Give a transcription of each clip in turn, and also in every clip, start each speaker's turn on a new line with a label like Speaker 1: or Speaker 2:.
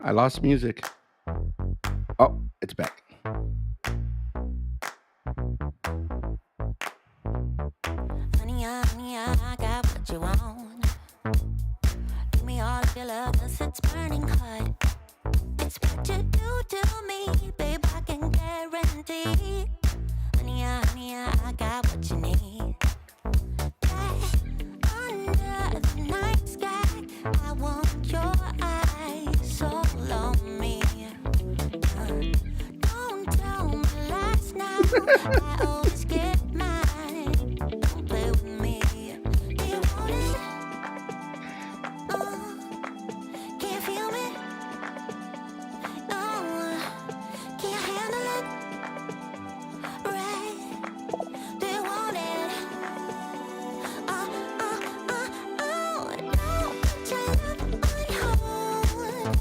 Speaker 1: I lost music. Oh, it's back.
Speaker 2: Honey, I got what you want. Give me all of your love, 'cause it's burning hot. It's what you do to me, babe, I can guarantee. Honey, I got what you need. Under the night sky, I want your eyes all on me. Don't tell me lies now, I always get mine. Don't play with me. Do you want it? Can you feel me? Can you handle it? Right? Do you want it? No, put your love on hold.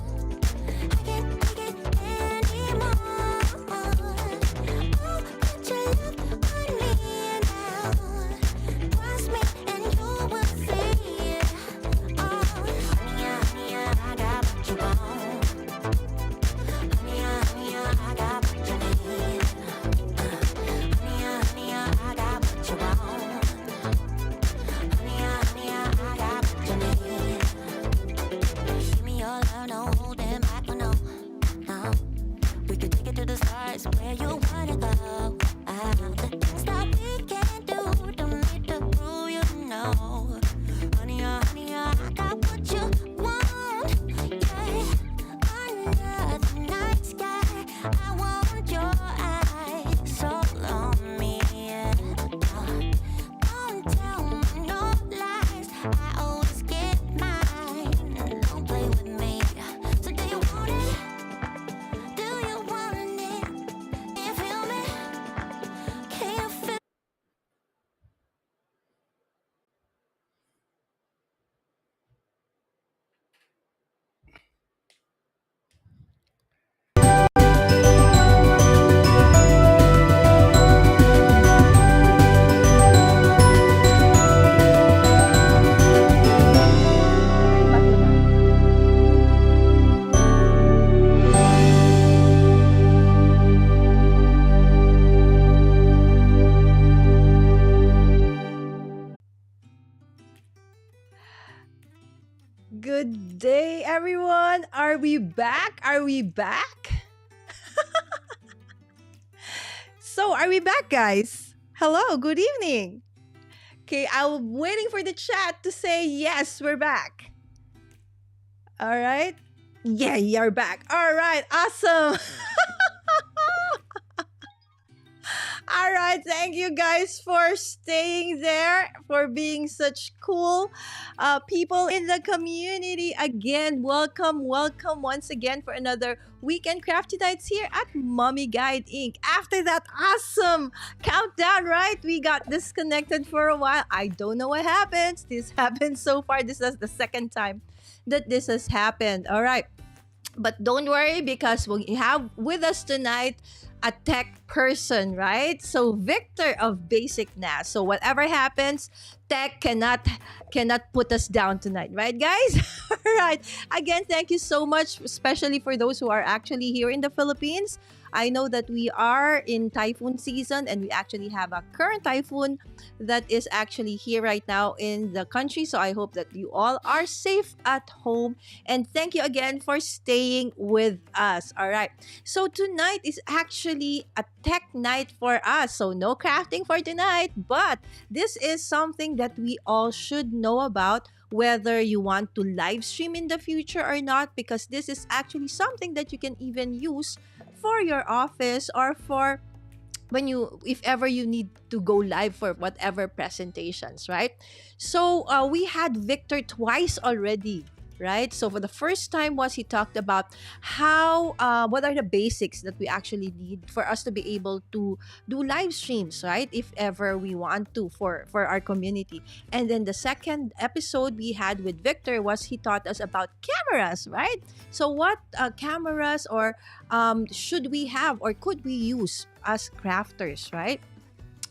Speaker 2: I can't take it anymore. Put your love on me now. Trust me and you will see. Honey, I got what you want. Honey, I got what you need. Honey, I got what you want. Honey, I got what you need. Give me your love, no holding back, no. We could take it to the stars, where you wanna go. The things that we can do, don't need to prove you know. Honey, I got what you want. Yeah, under the night sky, I want your eyes all on me. Don't tell me no lies, I always get mine. Don't play with me. So do you want it? Do you want it? Can you feel me? Can you feel?
Speaker 3: Good day, everyone. Are we back? Are we back? So, are we back, guys? Hello, good evening. Okay, I'm waiting for the chat to say yes, we're back. All right. Yeah, you're back. All right, awesome. All right, thank you guys for staying there, for being such cool people in the community. Again, welcome once again for another weekend crafty nights here at Mommy Guide Inc. After that awesome countdown, right? We got disconnected for a while. I don't know what happens. This happened so far. This is the second time that this has happened. All right. But don't worry because we have with us tonight a tech person, right? So Victor of BASICNAS. So whatever happens, tech cannot put us down tonight, right, guys? All right. Again, thank you so much, especially for those who are actually here in the Philippines. I know that we are in typhoon season and we actually have a current typhoon that is actually here right now in the country. So I hope that you all are safe at home. And thank you again for staying with us. All right. So tonight is actually a tech night for us. So no crafting for tonight, but this is something that we all should know about whether you want to live stream in the future or not, because this is actually something that you can even use for your office or for when you if ever you need to go live for whatever presentations, right? So we had Victor twice already, right? So for the first time was he talked about how what are the basics that we actually need for us to be able to do live streams, right? If ever we want to for our community. And then the second episode we had with Victor was he taught us about cameras, right? So what cameras or should we have or could we use as crafters, right?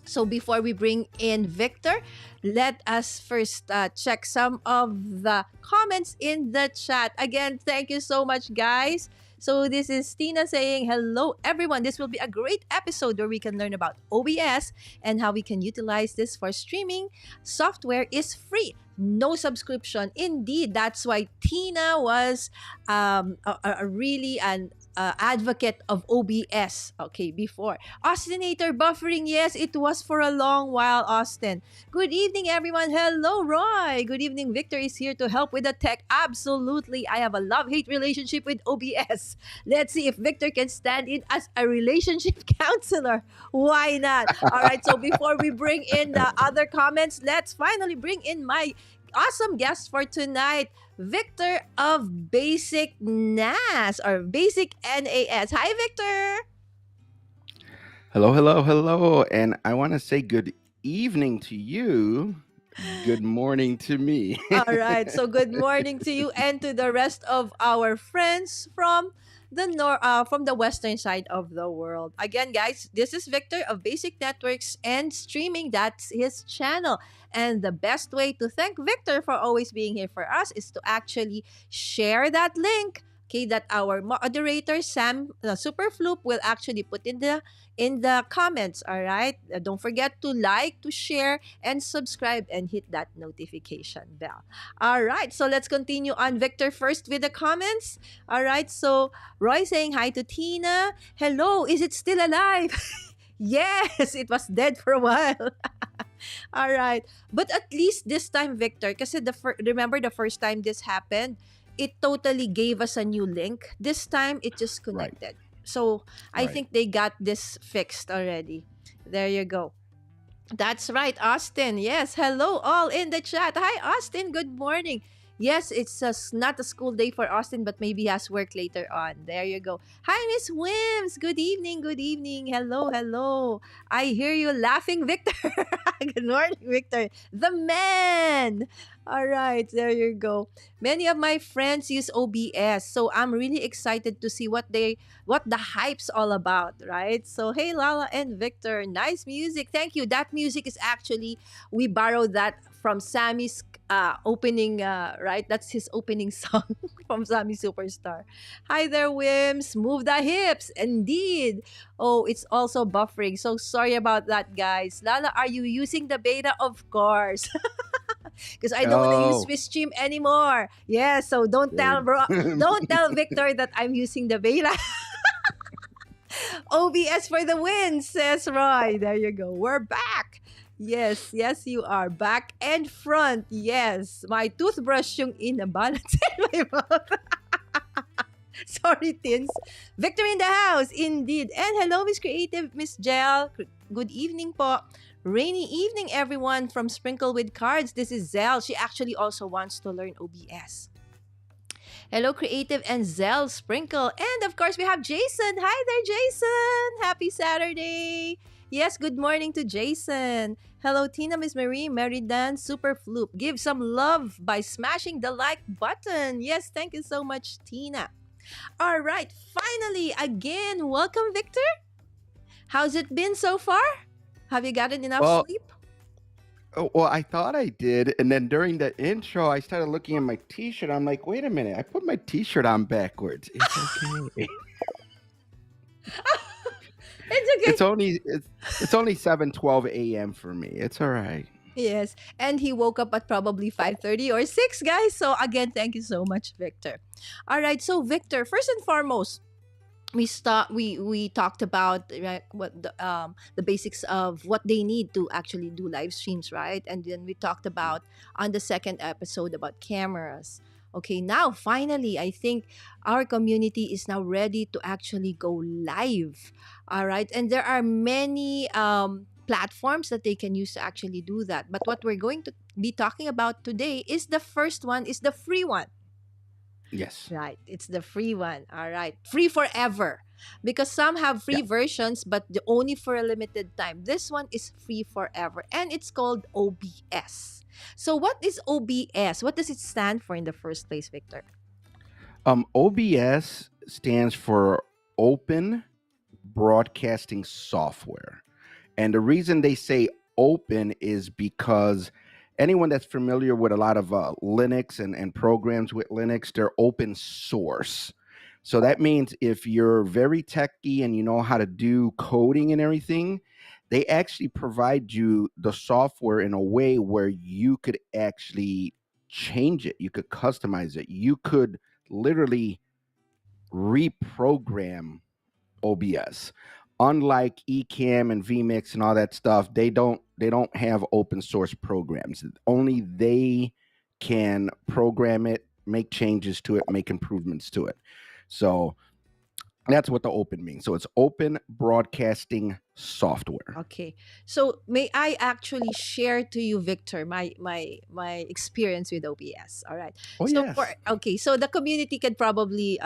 Speaker 3: So before we bring in Victor, let us first check some of the comments in the chat. Again, thank you so much, guys. So this is Tina saying, hello, everyone. This will be a great episode where we can learn about OBS and how we can utilize this for streaming. Software is free. No subscription. Indeed, that's why Tina was a really an advocate of OBS. Okay, before. Austinator buffering. Yes, it was for a long while, Austin. Good evening, everyone. Hello, Roy. Good evening. Victor is here to help with the tech. Absolutely. I have a love-hate relationship with OBS. Let's see if Victor can stand in as a relationship counselor. Why not? All right, so before we bring in the other comments, let's finally bring in my awesome guest for tonight, Victor of Basic NAS or Basic NAS. Hi, Victor.
Speaker 1: Hello, hello, hello. And I want to say good evening to you. Good morning to me.
Speaker 3: All right. So good morning to you and to the rest of our friends from from the western side of the world. Again, guys, this is Victor of Basic Networks and Streaming. That's his channel. And the best way to thank Victor for always being here for us is to actually share that link. Okay, that our moderator Sam Superfloop will actually put in the comments. All right, don't forget to like, to share, and subscribe, and hit that notification bell. All right, so let's continue on Victor first with the comments. All right, so Roy saying hi to Tina. Hello, is it still alive? Yes, it was dead for a while. All right. But at least this time, Victor, kasi remember the first time this happened, it totally gave us a new link. This time, it just
Speaker 1: Right,
Speaker 3: connected. So I
Speaker 1: right.
Speaker 3: think they got this fixed already. There you go. That's right, Austin. Yes, hello all in the chat. Hi, Austin. Good morning. Yes, it's not a school day for Austin, but maybe he has work later on. There you go. Hi, Miss Wims. Good evening. Good evening. Hello, hello. I hear you laughing, Victor. Good morning, Victor. The man. All right, there you go. Many of my friends use OBS, so I'm really excited to see what the hype's all about, right? So hey, Lala and Victor, nice music. Thank you. That music is actually we borrowed that from Sammy's opening, right? That's his opening song from Sammy Superstar. Hi there, Wims. Move the hips. Indeed. Oh, it's also buffering. So sorry about that, guys. Lala, are you using the beta? Of course. Because I don't want to use
Speaker 1: Oh,
Speaker 3: Swiss Stream anymore. Yeah, so don't tell
Speaker 1: good.
Speaker 3: bro, don't tell Victor that I'm using the beta. OBS for the win, says Roy. There you go. We're back. Yes, yes, you are. Back and front. Yes. My toothbrush yung inabalance in my mouth. Sorry, Tins. Victor in the house, indeed. And hello, Miss Creative, Miss Jel. Good evening po. Rainy evening, everyone from Sprinkle with Cards. This is Zell. She actually also wants to learn OBS. Hello, Creative and Zell Sprinkle. And of course, we have Jason. Hi there, Jason. Happy Saturday. Yes, good morning to Jason. Hello, Tina, Miss Marie, Meridan, Super Floop. Give some love by smashing the like button. Yes, thank you so much, Tina. All right, finally, again, welcome, Victor. How's it been so far? Have you gotten enough
Speaker 1: Well,
Speaker 3: sleep?
Speaker 1: well, I thought I did, and then during the intro, I started looking at my T-shirt. I'm like, wait a minute, I put my T-shirt on backwards. It's okay.
Speaker 3: It's okay.
Speaker 1: It's only 7:12 a.m. for me. It's all right.
Speaker 3: Yes, and he woke up at probably 5:30 or 6, guys. So again, thank you so much, Victor. All right, so Victor, first and foremost, we talked about, right, what the basics of what they need to actually do live streams, right? And then we talked about on the second episode about cameras. Okay, now finally, I think our community is now ready to actually go live. All right, and there are many platforms that they can use to actually do that. But what we're going to be talking about today is the first one, is the free one.
Speaker 1: Yes.
Speaker 3: Right. It's the free one. All right. Free forever. Because some have
Speaker 1: Yeah.
Speaker 3: free versions, but only for a limited time. This one is free forever. And it's called OBS. So, what is OBS? What does it stand for in the first place, Victor?
Speaker 1: OBS stands for Open Broadcasting Software. And the reason they say open is because anyone that's familiar with a lot of Linux and programs with Linux, they're open source. So that means if you're very techy and you know how to do coding and everything, they actually provide you the software in a way where you could actually change it. You could customize it. You could literally reprogram OBS. Unlike Ecamm and vMix and all that stuff, they don't have open source programs. Only they can program it, make changes to it, make improvements to it. So that's what the open means. So it's open broadcasting software.
Speaker 3: Okay. So may I actually share to you, Victor, my experience with OBS. All right.
Speaker 1: Oh
Speaker 3: So for
Speaker 1: yes.
Speaker 3: okay, so the community can probably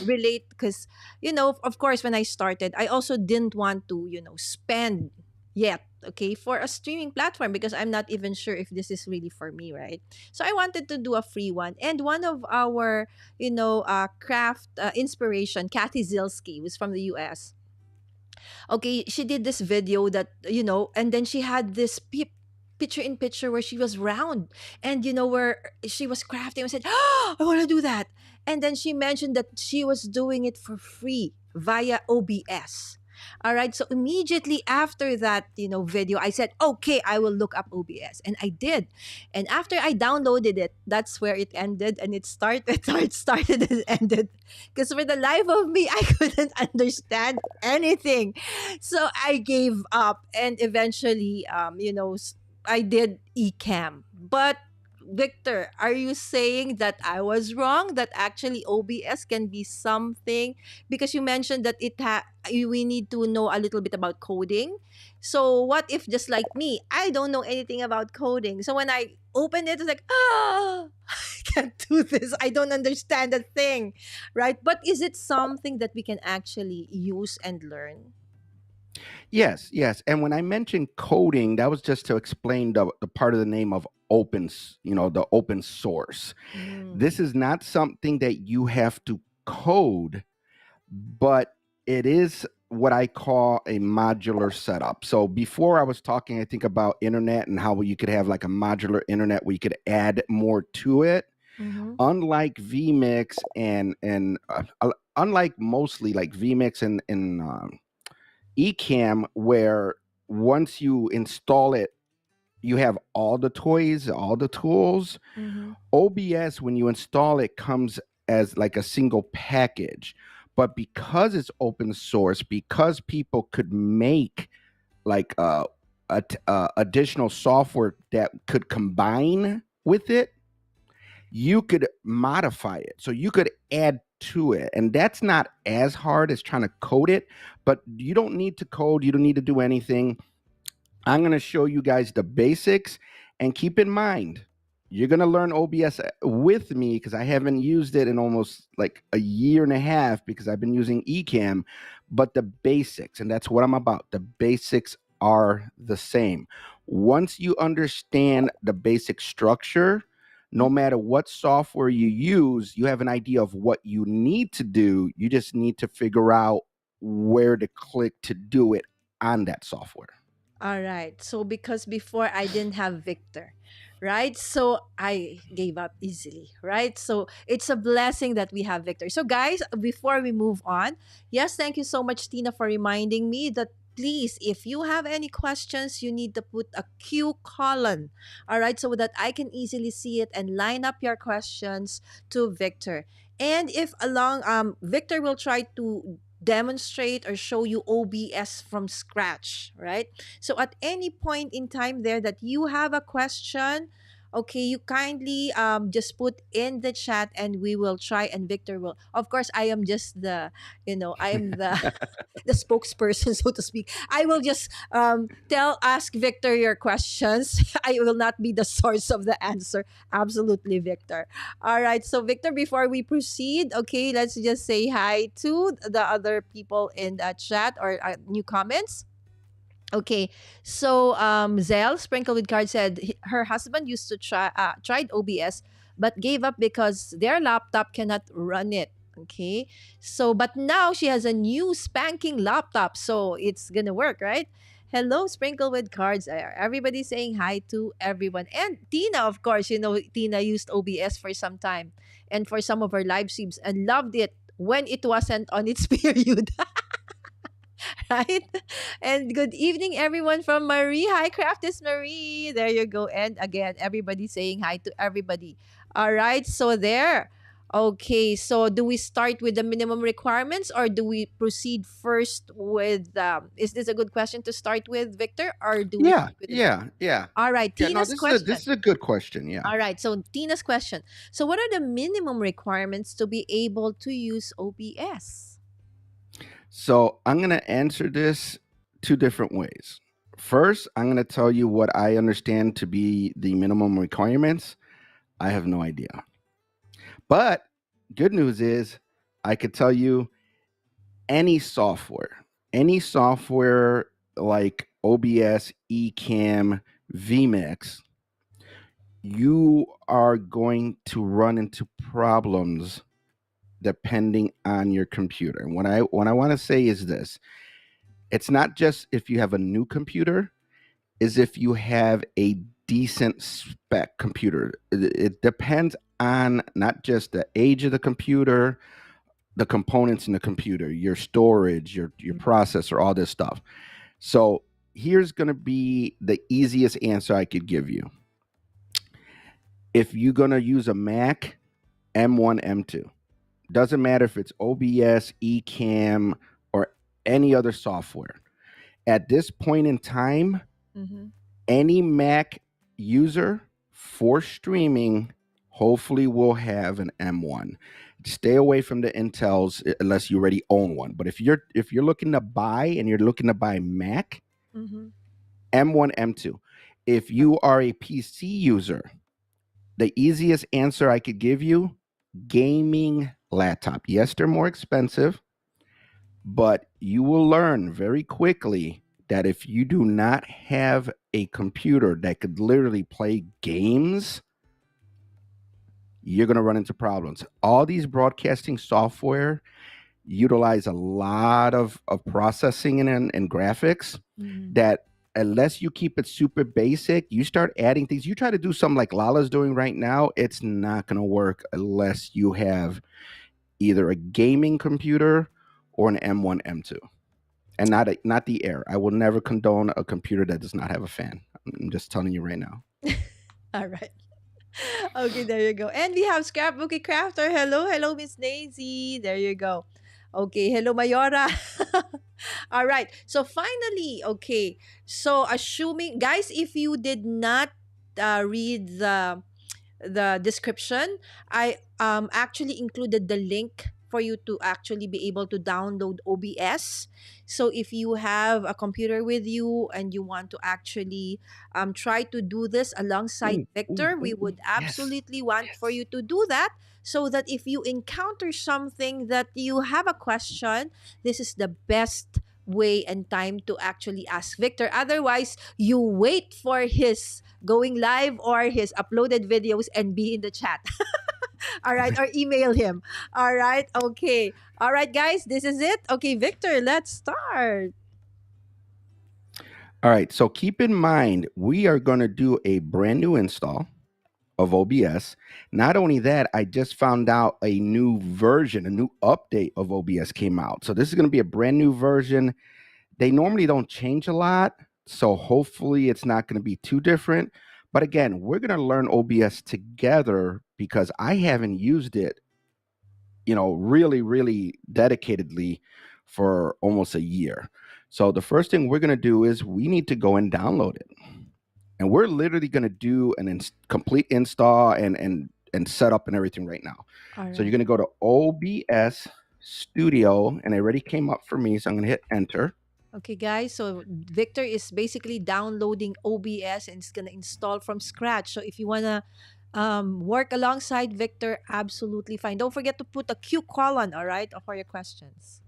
Speaker 3: relate because of course, when I started, I also didn't want to spend yet, okay, for a streaming platform because I'm not even sure if this is really for me, right? So I wanted to do a free one, and one of our craft inspiration, Kathy Zilski, who's from the US. Okay, she did this video that and then she had this picture in picture where she was round, and where she was crafting and said, oh, I want to do that. And then she mentioned that she was doing it for free via OBS. All right, so immediately after that video, I said, okay, I will look up OBS, and I did. And after I downloaded it, that's where it ended, and it started it started and ended, because for the life of me, I couldn't understand anything. So I gave up, and eventually, I did Ecamm. But Victor, are you saying that I was wrong? That actually OBS can be something, because you mentioned that we need to know a little bit about coding. So what if, just like me, I don't know anything about coding? So when I opened it, it's like, I can't do this. I don't understand a thing, right? But is it something that we can actually use and learn?
Speaker 1: Yes, yes. And when I mentioned coding, that was just to explain the part of the name of the open source. This
Speaker 3: Mm.
Speaker 1: is not something that you have to code, but it is what I call a modular setup. So before I was talking, I think, about internet and how you could have like a modular internet where you could add more to it.
Speaker 3: Mm-hmm.
Speaker 1: Unlike vMix and unlike mostly like vMix and Ecamm, where once you install it, you have all the toys, all the tools.
Speaker 3: Mm-hmm.
Speaker 1: OBS, when you install it, comes as like a single package. But because it's open source, because people could make like additional software that could combine with it, you could modify it. So you could add to it. And that's not as hard as trying to code it, but you don't need to code. You don't need to do anything. I'm going to show you guys the basics, and keep in mind, you're going to learn OBS with me because I haven't used it in almost like a year and a half because I've been using Ecamm, but the basics, and that's what I'm about. The basics are the same. Once you understand the basic structure, no matter what software you use, you have an idea of what you need to do. You just need to figure out where to click to do it on that software.
Speaker 3: All right. So because before I didn't have Victor, right? So I gave up easily, right? So it's a blessing that we have Victor. So guys, before we move on, yes, thank you so much, Tina, for reminding me that please, if you have any questions, you need to put a Q colon, all right, so that I can easily see it and line up your questions to Victor. And if along Victor will try to demonstrate or show you OBS from scratch, right? So at any point in time there that you have a question, okay, you kindly just put in the chat and we will try, and Victor will. Of course, I am just I am the the spokesperson, so to speak. I will just ask Victor your questions. I will not be the source of the answer. Absolutely, Victor. All right. So, Victor, before we proceed, okay, let's just say hi to the other people in the chat or new comments. Okay, so Zell Sprinkle with Card said her husband used to tried OBS but gave up because their laptop cannot run it. Okay, so but now she has a new spanking laptop, so it's gonna work, right? Hello, Sprinkle with Cards. Everybody saying hi to everyone. And Tina, of course, Tina used OBS for some time and for some of her live streams and loved it when it wasn't on its period. Right? And good evening, everyone from Marie. Hi, Craftist Marie. There you go. And again, everybody saying hi to everybody. All right. So there. Okay. So do we start with the minimum requirements or do we proceed first with, is this a good question to start with, Victor? Or do we
Speaker 1: Yeah,
Speaker 3: start with the minimum?
Speaker 1: yeah, yeah.
Speaker 3: All right.
Speaker 1: Yeah, no,
Speaker 3: Tina's
Speaker 1: this
Speaker 3: question.
Speaker 1: is a good question. Yeah.
Speaker 3: All right. So Tina's question. So what are the minimum requirements to be able to use OBS?
Speaker 1: So I'm going to answer this two different ways. First, I'm going to tell you what I understand to be the minimum requirements. I have no idea. But good news is I could tell you any software like OBS, Ecamm, vMix, you are going to run into problems depending on your computer. And what I want to say is this: it's not just if you have a new computer, is if you have a decent spec computer. It depends on not just the age of the computer, the components in the computer, your storage, your processor, all this stuff. So here's going to be the easiest answer I could give you. If you're going to use a Mac, M1, M2. Doesn't matter if it's OBS, Ecamm, or any other software. At this point in time,
Speaker 3: Mm-hmm.
Speaker 1: any Mac user for streaming hopefully will have an M1. Stay away from the Intels unless you already own one. But if you're looking to buy and you're looking to buy Mac,
Speaker 3: Mm-hmm.
Speaker 1: M1, M2. If you are a PC user, the easiest answer I could give you, gaming laptop. Yes, they're more expensive, but you will learn very quickly that if you do not have a computer that could literally play games, you're going to run into problems. All these broadcasting software utilize a lot of processing and graphics
Speaker 3: Mm-hmm.
Speaker 1: that unless you keep it super basic, you start adding things. You try to do something like Lala's doing right now, it's not going to work unless you have either a gaming computer or an M1, M2. And not the Air. I will never condone a computer that does not have a fan. I'm just telling you right now.
Speaker 3: All right. Okay, there you go. And we have Scrapbooky Crafter. Hello, hello, Miss Daisy. There you go. Okay, hello, Mayora. All right. So finally, okay. So assuming, guys, if you did not read the description, I actually included the link for you to actually be able to download OBS. So if you have a computer with you and you want to actually try to do this alongside
Speaker 1: Ooh, ooh,
Speaker 3: Victor, we
Speaker 1: ooh,
Speaker 3: would
Speaker 1: yes,
Speaker 3: absolutely want for
Speaker 1: yes.
Speaker 3: you to do that so that if you encounter something that you have a question, this is the best way and time to actually ask Victor. Otherwise, you wait for his going live or his uploaded videos and be in the chat. All right, or email him. All right, okay. All right, guys, this is it. Okay, Victor, let's start.
Speaker 1: All right. So keep in mind, we are going to do a brand new install of OBS. Not only that, I just found out a new version, a new update of OBS came out. So this is going to be a brand new version. They normally don't change a lot. So hopefully it's not going to be too different. But again, we're going to learn OBS together because I haven't used it, really, really dedicatedly for almost a year. So the first thing we're going to do is we need to go and download it. And we're literally going to do an complete install and setup and everything right now.
Speaker 3: All
Speaker 1: So you're
Speaker 3: right.
Speaker 1: going to go to OBS Studio, and it already came up for me. So I'm going to hit enter.
Speaker 3: Okay, guys. So Victor is basically downloading OBS and it's gonna install from scratch. So if you wanna work alongside Victor, absolutely fine. Don't forget to put a Q colon, all right, for your questions.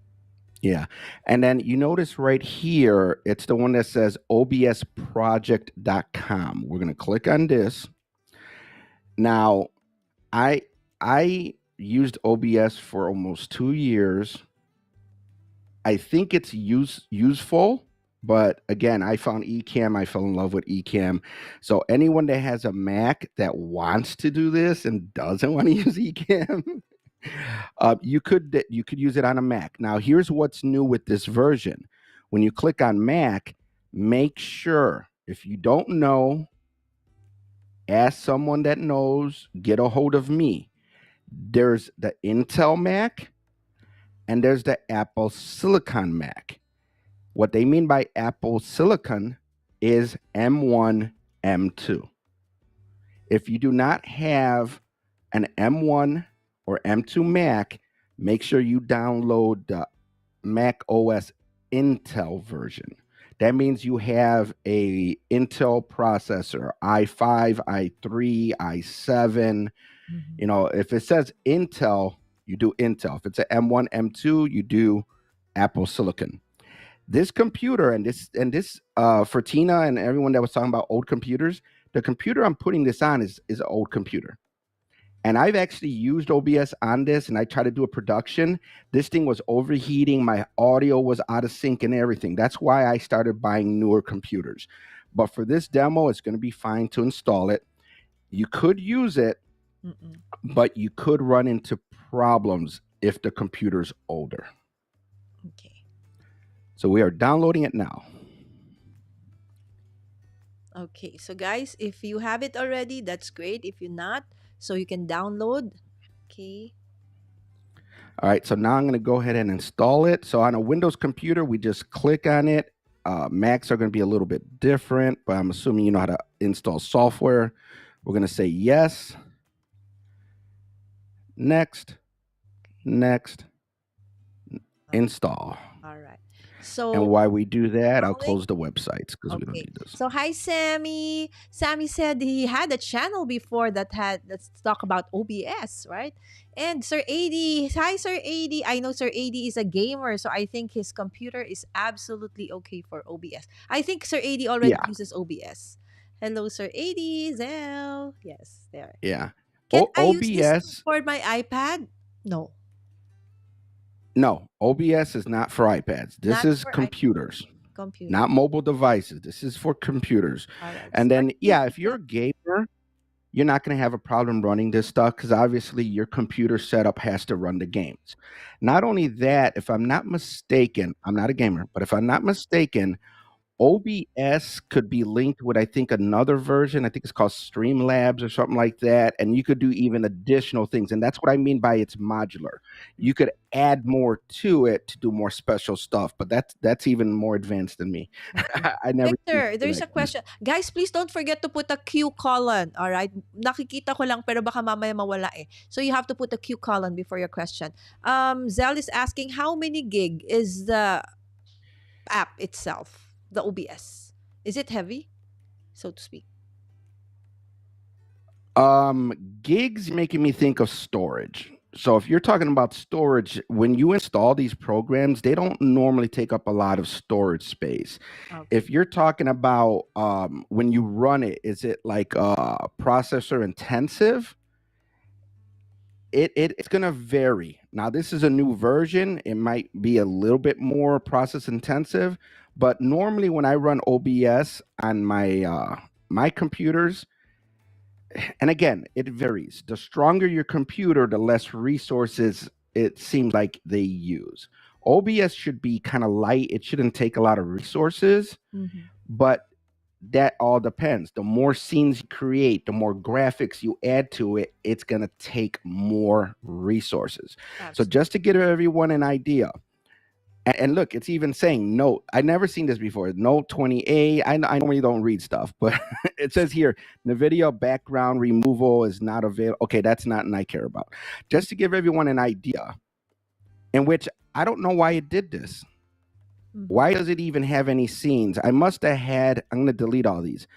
Speaker 1: Yeah. And then you notice right here, it's the one that says obsproject.com. We're going to click on this. Now, I used OBS for almost 2 years. I think it's useful, But again, I found Ecamm. I fell in love with Ecamm. So anyone that has a Mac that wants to do this and doesn't want to use Ecamm, you could use it on a Mac. Now, here's what's new with this version. When you click on Mac, make sure if you don't know, ask someone that knows. Get a hold of me. There's the Intel Mac and there's the Apple Silicon Mac. What they mean by Apple Silicon is M1, M2. If you do not have an M1 or M2 Mac, make sure you download the Mac OS Intel version. That means you have a Intel processor, i5, i3, i7.
Speaker 3: Mhm.
Speaker 1: You know, if it says Intel, you do Intel. If it's an M1, M2, you do Apple Silicon. This computer and this for Tina and everyone that was talking about old computers, the computer I'm putting this on is an old computer. And I've actually used OBS on this and I tried to do a production. This thing was overheating, my audio was out of sync and everything. That's why I started buying newer computers. But for this demo, it's going to be fine to install it. You could use it,
Speaker 3: Mm-mm.
Speaker 1: but you could run into problems if the computer's older.
Speaker 3: Okay.
Speaker 1: So we are downloading it now.
Speaker 3: Okay. So guys, if you have it already, that's great. If you're not, so you can download. Okay.
Speaker 1: All right, so now I'm going to go ahead and install it. So on a Windows computer, we just click on it. Macs are going to be a little bit different, but I'm assuming you know how to install software. We're going to say yes, next, next, install.
Speaker 3: All right.
Speaker 1: And
Speaker 3: So
Speaker 1: while we do that, I'll
Speaker 3: installing.
Speaker 1: close the websites because we don't
Speaker 3: Okay.
Speaker 1: need this.
Speaker 3: So hi Sammy. Sammy said he had a channel before that had let's talk about OBS, right? And Sir AD, hi Sir AD. I know Sir AD is a gamer, so I think his computer is absolutely okay for OBS. I think Sir AD already
Speaker 1: Yeah,
Speaker 3: uses OBS. Hello Sir AD, Zell. Yes, there.
Speaker 1: yeah.
Speaker 3: Can I use this
Speaker 1: OBS,
Speaker 3: for my iPad? No,
Speaker 1: no, OBS is not for iPads. This
Speaker 3: not
Speaker 1: is
Speaker 3: for iPad.
Speaker 1: computers,
Speaker 3: Computer.
Speaker 1: not mobile devices. This is for computers.
Speaker 3: All right.
Speaker 1: And
Speaker 3: Start
Speaker 1: then, yeah,
Speaker 3: using
Speaker 1: if you're
Speaker 3: that.
Speaker 1: a gamer, you're not going to have a problem running this stuff because obviously your computer setup has to run the games. Not only that, if I'm not mistaken, I'm not a gamer, but if I'm not mistaken, OBS could be linked with I think another version. I think it's called Streamlabs or something like that, and you could do even additional things. And that's what I mean by it's modular. You could add more to it to do more special stuff, but that's even more advanced than me.
Speaker 3: Okay.
Speaker 1: I never used
Speaker 3: Victor,
Speaker 1: it
Speaker 3: there's
Speaker 1: like
Speaker 3: a
Speaker 1: this.
Speaker 3: question. Guys, please don't forget to put a Q colon. All right? Nakikita ko lang pero baka mamaya mawala eh. So you have to put a Q colon before your question. Zell is asking how many gig is the app itself, the OBS? Is it heavy, so to speak?
Speaker 1: Gigs making me think of storage. So if you're talking about storage, when you install these programs, they don't normally take up a lot of storage space.
Speaker 3: Okay.
Speaker 1: If you're talking about when you run it, is it like processor intensive? It's gonna vary. Now this is a new version. It might be a little bit more process intensive, but normally when I run OBS on my computers, and again, it varies. The stronger your computer, the less resources it seems like they use. OBS should be kind of light. It shouldn't take a lot of resources,
Speaker 3: Mhm.
Speaker 1: but that all depends. The more scenes you create, the more graphics you add to it, it's going to take more resources. So
Speaker 3: Absolutely.
Speaker 1: just to give everyone an idea, and look, it's even saying note. I never seen this before. Note 20A. I normally don't read stuff, but it says here the video background removal is not available. Okay, that's not an I care about. Just to give everyone an idea, in which I don't know why it did this.
Speaker 3: Mhm.
Speaker 1: Why does it even have any scenes? I must have had. I'm gonna delete all these.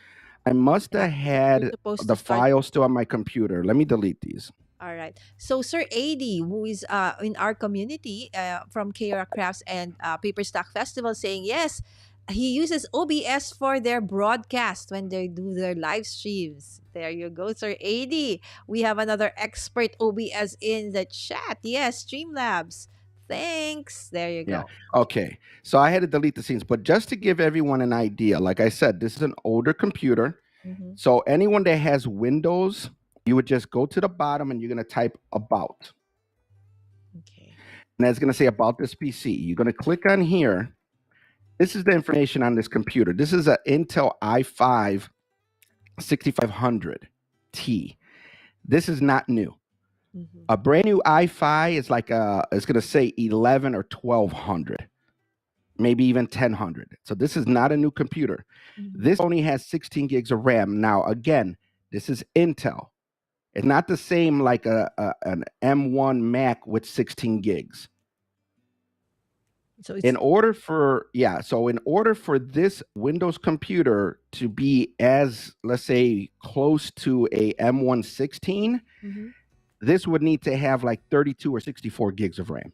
Speaker 1: I must
Speaker 3: Yeah,
Speaker 1: have
Speaker 3: you're
Speaker 1: had
Speaker 3: supposed to
Speaker 1: the
Speaker 3: start.
Speaker 1: file still on my computer. Let me delete these.
Speaker 3: All right. So Sir AD, who is in our community from Kara Crafts and Paper Stock Festival, saying yes, he uses OBS for their broadcast when they do their live streams. There you go, Sir AD. We have another expert OBS in the chat. Yes, Streamlabs. Thanks. There you
Speaker 1: Yeah.
Speaker 3: go.
Speaker 1: Okay. So I had to delete the scenes, but just to give everyone an idea, like I said, this is an older computer.
Speaker 3: Mm-hmm.
Speaker 1: So anyone that has Windows, you would just go to the bottom and you're going to type about.
Speaker 3: Okay.
Speaker 1: And that's going to say about this PC. You're going to click on here. This is the information on this computer. This is an Intel i5 6500T. This is not new.
Speaker 3: Mm-hmm.
Speaker 1: A brand new i5 is like it's going to say 11 or 1200, maybe even 1000. So this is not a new computer.
Speaker 3: Mm-hmm.
Speaker 1: This only has 16 gigs of RAM. Now, again, this is Intel. It's not the same like an M1 Mac with 16 gigs.
Speaker 3: So it's
Speaker 1: In order for this Windows computer to be as, let's say, close to a M116,
Speaker 3: mm-hmm.
Speaker 1: this would need to have like 32 or 64 gigs of RAM.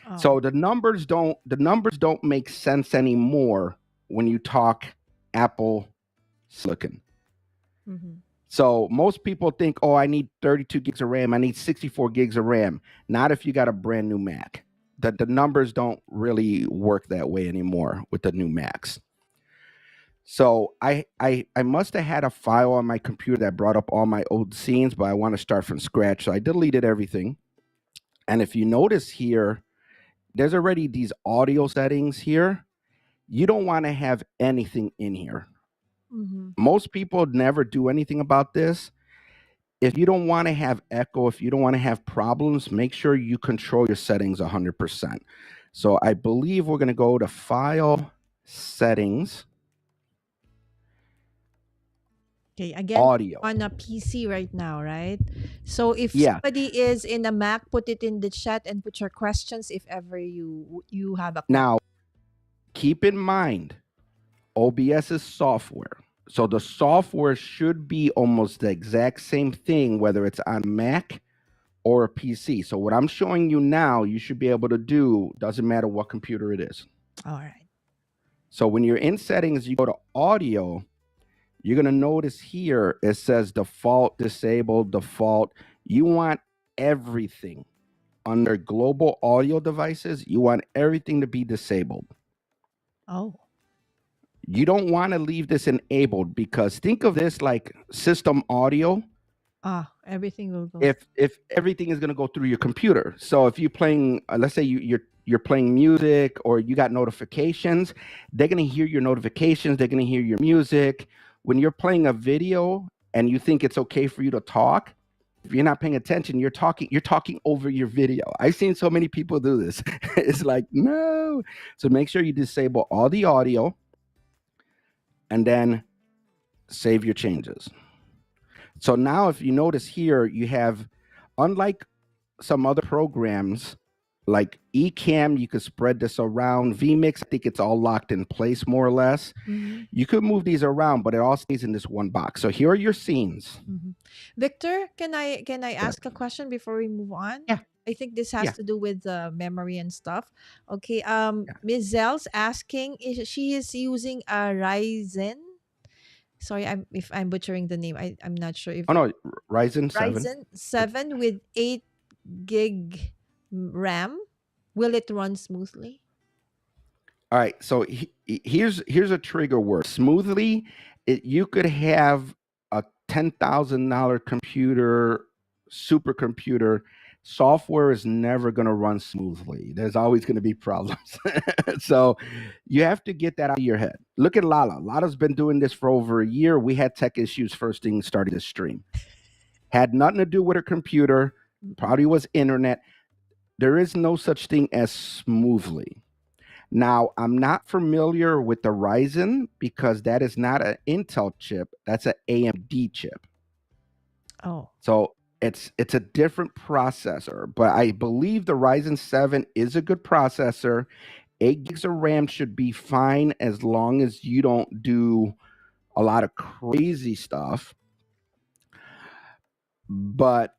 Speaker 3: Oh.
Speaker 1: So the numbers don't make sense anymore when you talk Apple silicon.
Speaker 3: Mm-hmm.
Speaker 1: So most people think, oh, I need 32 gigs of RAM. I need 64 gigs of RAM. Not if you got a brand new Mac. The numbers don't really work that way anymore with the new Macs. So I must have had a file on my computer that brought up all my old scenes, but I want to start from scratch. So I deleted everything. And if you notice here, there's already these audio settings here. You don't want to have anything in here.
Speaker 3: Mm-hmm.
Speaker 1: Most people never do anything about this. If you don't want to have echo, if you don't want to have problems, make sure you control your settings 100%. So I believe we're going to go to File, Settings,
Speaker 3: Okay, again,
Speaker 1: Audio.
Speaker 3: on a PC right now, right? So if
Speaker 1: Yeah.
Speaker 3: somebody is in a Mac, put it in the chat and put your questions if ever you have a question.
Speaker 1: Now, keep in mind, OBS is software. So the software should be almost the exact same thing, whether it's on Mac or a PC. So what I'm showing you now, you should be able to do, doesn't matter what computer it is.
Speaker 3: All right.
Speaker 1: So when you're in settings, you go to audio, you're going to notice here, it says default, disabled, default. You want everything under global audio devices. You want everything to be disabled.
Speaker 3: Oh.
Speaker 1: You don't want to leave this enabled because think of this like system audio.
Speaker 3: Everything will go.
Speaker 1: If everything is going to go through your computer. So if you're playing, let's say you're playing music or you got notifications, they're going to hear your notifications. They're going to hear your music. When you're playing a video and you think it's okay for you to talk, if you're not paying attention, you're talking over your video. I've seen so many people do this. It's like, no. So make sure you disable all the audio and then save your changes. So now if you notice here, you have, unlike some other programs like Ecamm, you could spread this around. vMix, I think it's all locked in place more or less.
Speaker 3: Mm-hmm.
Speaker 1: You could move these around, but it all stays in this one box. So here are your scenes.
Speaker 3: Mm-hmm. Victor, can I ask a question before we move on?
Speaker 1: Yeah.
Speaker 3: I think this has
Speaker 1: Yeah.
Speaker 3: to do with memory and stuff. Okay. Ms. Zell's asking she is using a Ryzen. Sorry, if I'm butchering the name. I'm not sure if
Speaker 1: Oh no, Ryzen 7.
Speaker 3: Ryzen 7 with 8 gig RAM. Will it run smoothly?
Speaker 1: All right, so here's a trigger word. Smoothly, you could have a $10,000 computer, supercomputer. Software is never going to run smoothly. There's always going to be problems. So you have to get that out of your head. Look at Lala. Lala's been doing this for over a year. We had tech issues first thing starting this stream. Had nothing to do with her computer. Probably was internet. There is no such thing as smoothly. Now, I'm not familiar with the Ryzen because that is not an Intel chip. That's an AMD chip.
Speaker 3: Oh.
Speaker 1: So it's a different processor, but I believe the Ryzen 7 is a good processor. 8 gigs of RAM should be fine as long as you don't do a lot of crazy stuff. But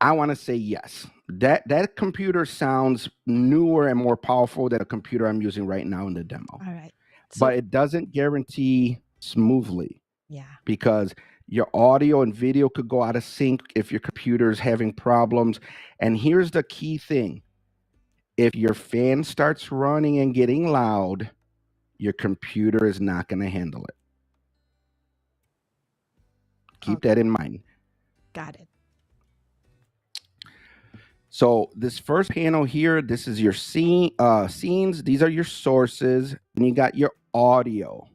Speaker 1: I want to say yes. That computer sounds newer and more powerful than a computer I'm using right now in the demo.
Speaker 3: All right. So,
Speaker 1: But it doesn't guarantee smoothly
Speaker 3: yeah.
Speaker 1: because your audio and video could go out of sync if your computer is having problems. And here's the key thing. If your fan starts running and getting loud, your computer is not going to handle it. Keep
Speaker 3: Okay,
Speaker 1: that in mind.
Speaker 3: got it.
Speaker 1: So this first panel here, this is your scenes. These are your sources, and you got your audio.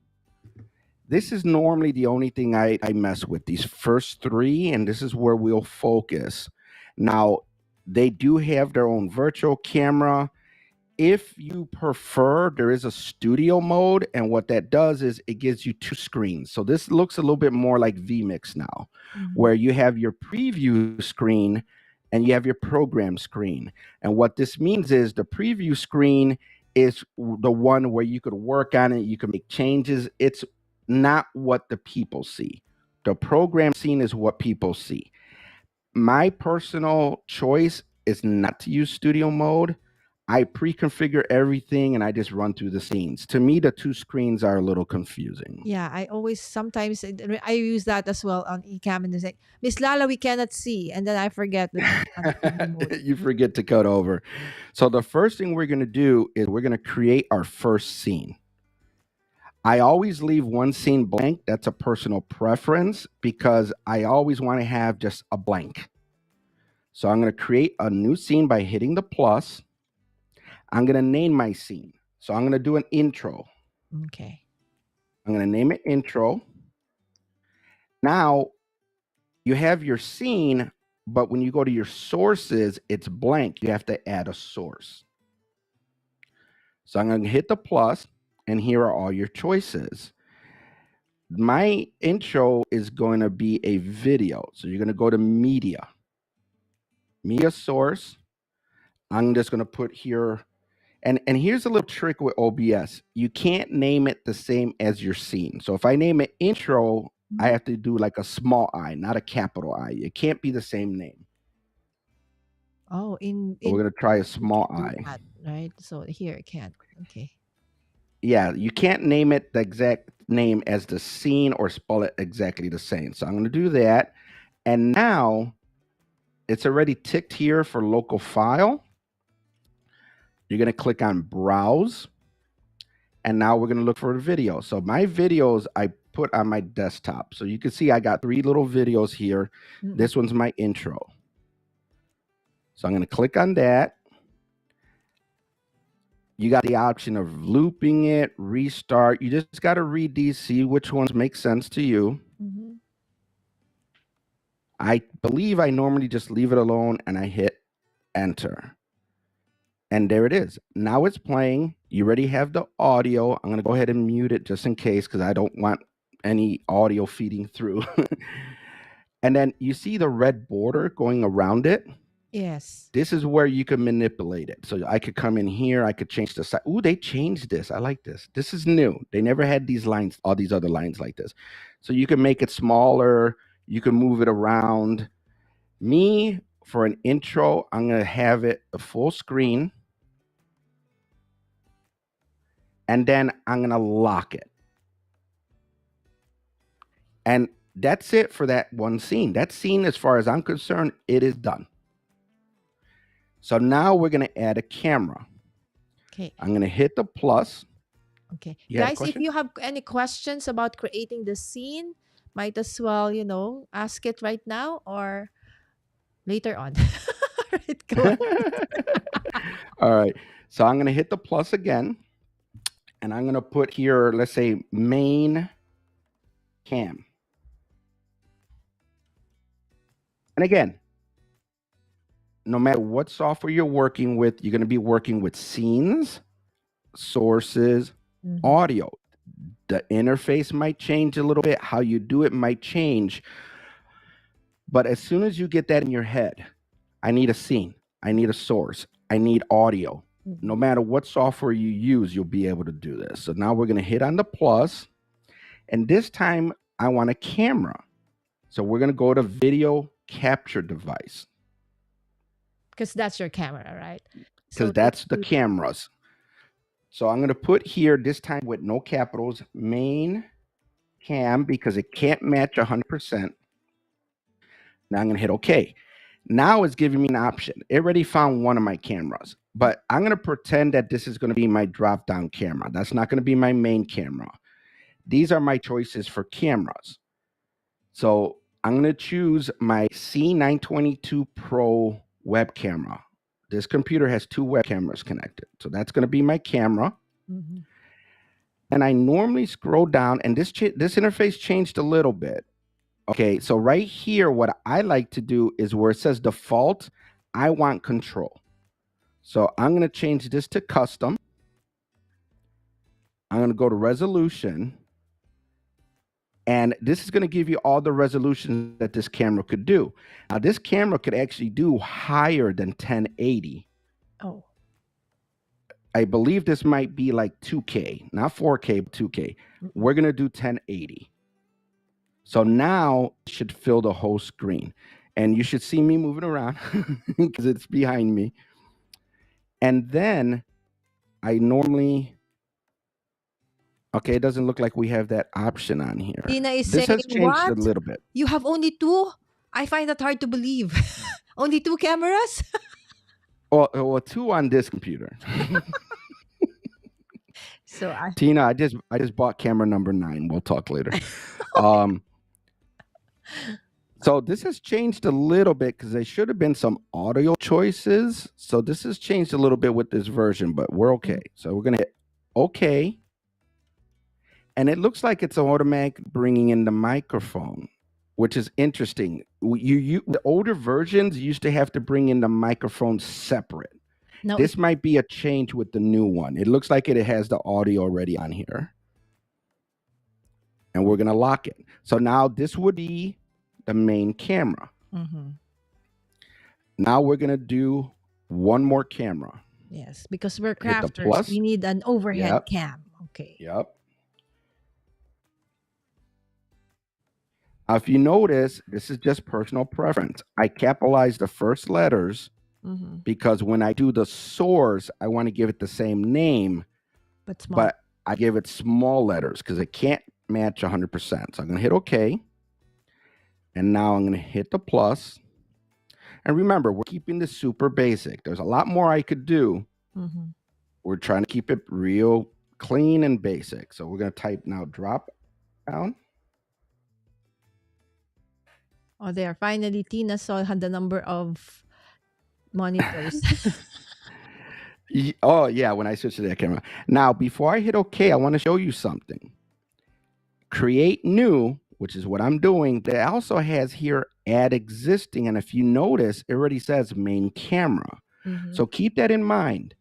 Speaker 1: This is normally the only thing I mess with, these first three, and this is where we'll focus. Now, they do have their own virtual camera. If you prefer, there is a studio mode, and what that does is it gives you two screens. So this looks a little bit more like vMix now, where you have your preview screen and you have your program screen. And what this means is the preview screen is the one where you could work on it, you can make changes. It's not what the people see. The program scene is what people see. My personal choice is not to use studio mode. I pre-configure everything and I just run through the scenes. To me, the two screens are a little confusing.
Speaker 3: Yeah, I always sometimes I use that as well on Ecamm, and it's like, Miss Lala, we cannot see, and then I forget that it's on studio mode.
Speaker 1: You forget to cut over. So the first thing we're going to do is we're going to create our first scene. I always leave one scene blank. That's a personal preference because I always want to have just a blank. So I'm going to create a new scene by hitting the plus. I'm going to name my scene. So I'm going to do an intro.
Speaker 3: Okay.
Speaker 1: I'm going to name it intro. Now you have your scene, but when you go to your sources, it's blank. You have to add a source. So I'm going to hit the plus, and here are all your choices. My intro is going to be a video. So you're going to go to media source. I'm just going to put here, and here's a little trick with OBS. You can't name it the same as your scene. So if I name it intro, I have to do like a small I, not a capital I. It can't be the same name.
Speaker 3: Oh,
Speaker 1: So we're going to try a small
Speaker 3: do
Speaker 1: I.
Speaker 3: that, right? So here it can't. Okay.
Speaker 1: Yeah, you can't name it the exact name as the scene or spell it exactly the same. So I'm going to do that. And now it's already ticked here for local file. You're going to click on browse. And now we're going to look for a video. So my videos I put on my desktop. So you can see I got 3 little videos here. This one's my intro. So I'm going to click on that. You got the option of looping it, restart. You just got to read these, see which ones make sense to you. I believe I normally just leave it alone and I hit enter. And there it is. Now it's playing. You already have the audio. I'm going to go ahead and mute it just in case because I don't want any audio feeding through. And then you see the red border going around it.
Speaker 3: Yes.
Speaker 1: This is where you can manipulate it. So I could come in here. I could change the size. Ooh, they changed this. I like this. This is new. They never had these lines, all these other lines like this. So you can make it smaller. You can move it around. Me, for an intro, I'm going to have it a full screen. And then I'm going to lock it. And that's it for that one scene. That scene, as far as I'm concerned, it is done. So now we're going to add a camera.
Speaker 3: Okay.
Speaker 1: I'm going to hit the plus.
Speaker 3: Okay.
Speaker 1: You had a
Speaker 3: Guys, if
Speaker 1: question?
Speaker 3: you have any questions about creating the scene, might as well, ask it right now or later on. Right, go ahead.
Speaker 1: All right. So I'm going to hit the plus again. And I'm going to put here, let's say, main cam. And again, no matter what software you're working with, you're going to be working with scenes, sources, audio. The interface might change a little bit. How you do it might change. But as soon as you get that in your head, I need a scene. I need a source. I need audio. No matter what software you use, you'll be able to do this. So now we're going to hit on the plus. And this time, I want a camera. So we're going to go to video capture device.
Speaker 3: Because that's your camera, right?
Speaker 1: Because that's the cameras. So I'm going to put here, this time with no capitals, main cam, because it can't match 100%. Now I'm going to hit OK. Now it's giving me an option. It already found one of my cameras, but I'm going to pretend that this is going to be my drop down camera. That's not going to be my main camera. These are my choices for cameras. So I'm going to choose my C922 Pro web camera. This computer has 2 web cameras connected. So that's going to be my camera.
Speaker 3: Mhm.
Speaker 1: And I normally scroll down, and this interface changed a little bit. Okay, so right here, what I like to do is where it says default, I want control. So I'm going to change this to custom. I'm going to go to resolution. And this is going to give you all the resolution that this camera could do. Now, this camera could actually do higher than 1080.
Speaker 3: Oh.
Speaker 1: I believe this might be like 2K, not 4K, but 2K. We're going to do 1080. So now it should fill the whole screen. And you should see me moving around because it's behind me. And then I normally, okay, it doesn't look like we have that option on here.
Speaker 3: Tina is
Speaker 1: This
Speaker 3: saying,
Speaker 1: has changed
Speaker 3: what?
Speaker 1: a little bit.
Speaker 3: You have only 2? I find that hard to believe. Only 2 cameras?
Speaker 1: Well, 2 on this computer.
Speaker 3: So
Speaker 1: Tina, I just bought camera number 9. We'll talk later. So this has changed a little bit because there should have been some audio choices. So this has changed a little bit with this version, but we're okay. So we're going to hit OK. And it looks like it's automatic bringing in the microphone, which is interesting. The older versions used to have to bring in the microphone separate.
Speaker 3: no,
Speaker 1: This might be a change with the new one. It looks like it has the audio already on here. And we're going to lock it. So now this would be the main camera.
Speaker 3: Mhm.
Speaker 1: Now we're going to do one more camera.
Speaker 3: Yes, because we're
Speaker 1: Hit the
Speaker 3: crafters.
Speaker 1: plus.
Speaker 3: We need an overhead
Speaker 1: Yep.
Speaker 3: cam. Okay.
Speaker 1: Yep. Now, if you notice, this is just personal preference. I capitalize the first letters
Speaker 3: Mhm.
Speaker 1: because when I do the source, I want to give it the same name,
Speaker 3: But small.
Speaker 1: but I give it small letters because it can't match 100%. So I'm going to hit OK. And now I'm going to hit the plus. And remember, we're keeping this super basic. There's a lot more I could do.
Speaker 3: Mhm.
Speaker 1: We're trying to keep it real clean and basic. So we're going to type now drop down.
Speaker 3: Oh, there. Finally, Tina saw the number of monitors.
Speaker 1: Oh, yeah, when I switch to that camera. Now, before I hit OK, I want to show you something. Create new, which is what I'm doing. It also has here add existing. And if you notice, it already says main camera.
Speaker 3: Mhm.
Speaker 1: So keep that in mind.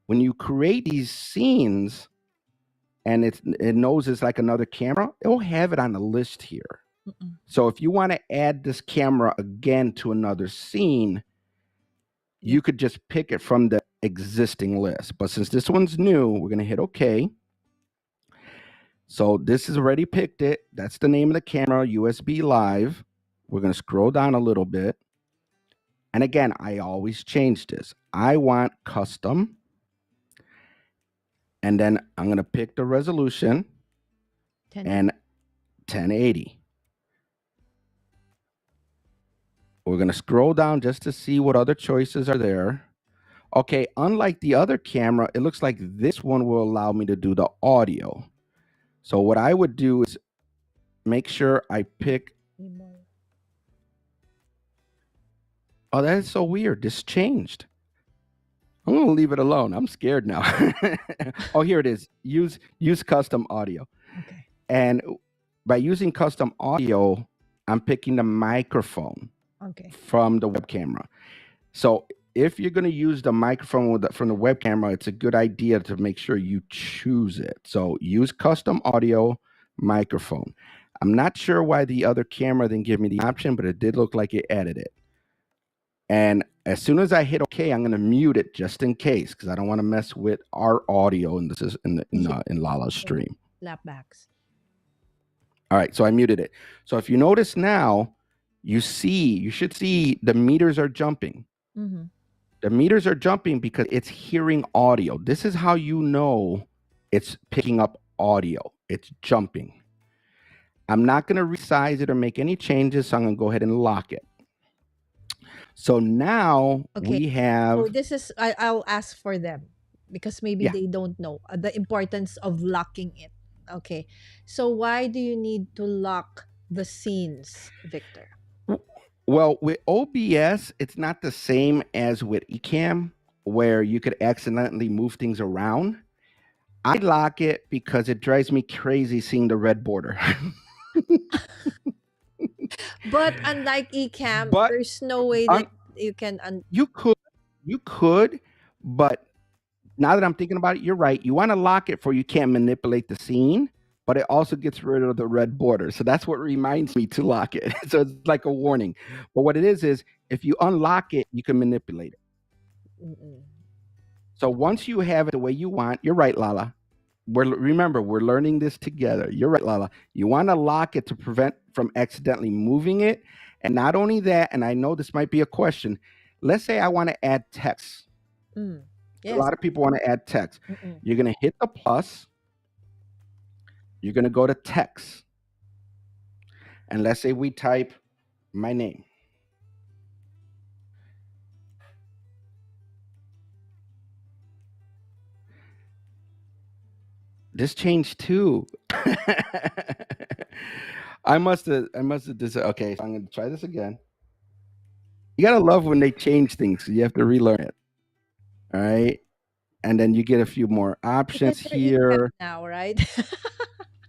Speaker 1: When you create these scenes and it knows it's like another camera, it will have it on the list here.
Speaker 3: Mm-mm.
Speaker 1: So if you want to add this camera again to another scene, you could just pick it from the existing list. But since this one's new, we're going to hit OK. So this is already picked it. That's the name of the camera, USB Live. We're going to scroll down a little bit. And again, I always change this. I want custom. And then I'm going to pick the resolution
Speaker 3: 10.
Speaker 1: and 1080. We're going to scroll down just to see what other choices are there. Okay, unlike the other camera, it looks like this one will allow me to do the audio. So what I would do is make sure I pick. Oh, that is so weird. This changed. I'm going to leave it alone. I'm scared now. Oh, here it is. Use custom audio.
Speaker 3: Okay.
Speaker 1: And by using custom audio, I'm picking the microphone
Speaker 3: Okay.
Speaker 1: from the web camera. So if you're going to use the microphone from the web camera, it's a good idea to make sure you choose it. So use custom audio microphone. I'm not sure why the other camera didn't give me the option, but it did look like it added it. And as soon as I hit OK, I'm going to mute it just in case because I don't want to mess with our audio in Lala's stream.
Speaker 3: Lapbacks.
Speaker 1: All right, so I muted it. So if you notice now, you should see the meters are jumping.
Speaker 3: Mm-hmm.
Speaker 1: The meters are jumping because it's hearing audio. This is how you know it's picking up audio. It's jumping. I'm not going to resize it or make any changes, so I'm going to go ahead and lock it. So now
Speaker 3: Okay.
Speaker 1: we
Speaker 3: So
Speaker 1: have,
Speaker 3: this is I'll ask for them because maybe
Speaker 1: yeah.
Speaker 3: they don't know the importance of locking it. Okay. So why do you need to lock the scenes, Victor?
Speaker 1: W- Well, with OBS, it's not the same as with Ecamm, where you could accidentally move things around. I lock it because it drives me crazy seeing the red border.
Speaker 3: But unlike Ecamm,
Speaker 1: But
Speaker 3: there's no way
Speaker 1: un-
Speaker 3: that you can
Speaker 1: you could, you could, but now that I'm thinking about it, you're right. You want to lock it for you can't manipulate the scene, but it also gets rid of the red border. So that's what reminds me to lock it. So it's like a warning. But what it is if you unlock it, you can manipulate it.
Speaker 3: Mm-mm.
Speaker 1: So once you have it the way you want, you're right, Lala. Remember, we're learning this together. You're right, Lala. You want to lock it to prevent from accidentally moving it. And not only that, and I know this might be a question. Let's say I want to add text.
Speaker 3: Mm.
Speaker 1: A
Speaker 3: Yes.
Speaker 1: lot of people want to add text.
Speaker 3: Mm-mm.
Speaker 1: You're going to hit the plus. You're going to go to text. And let's say we type my name. This changed too. I must have okay, so I'm going to try this again. You got to love when they change things. So you have to relearn it. All right. And then you get a few more
Speaker 3: Because
Speaker 1: options
Speaker 3: you're Ecamm
Speaker 1: here.
Speaker 3: now, right?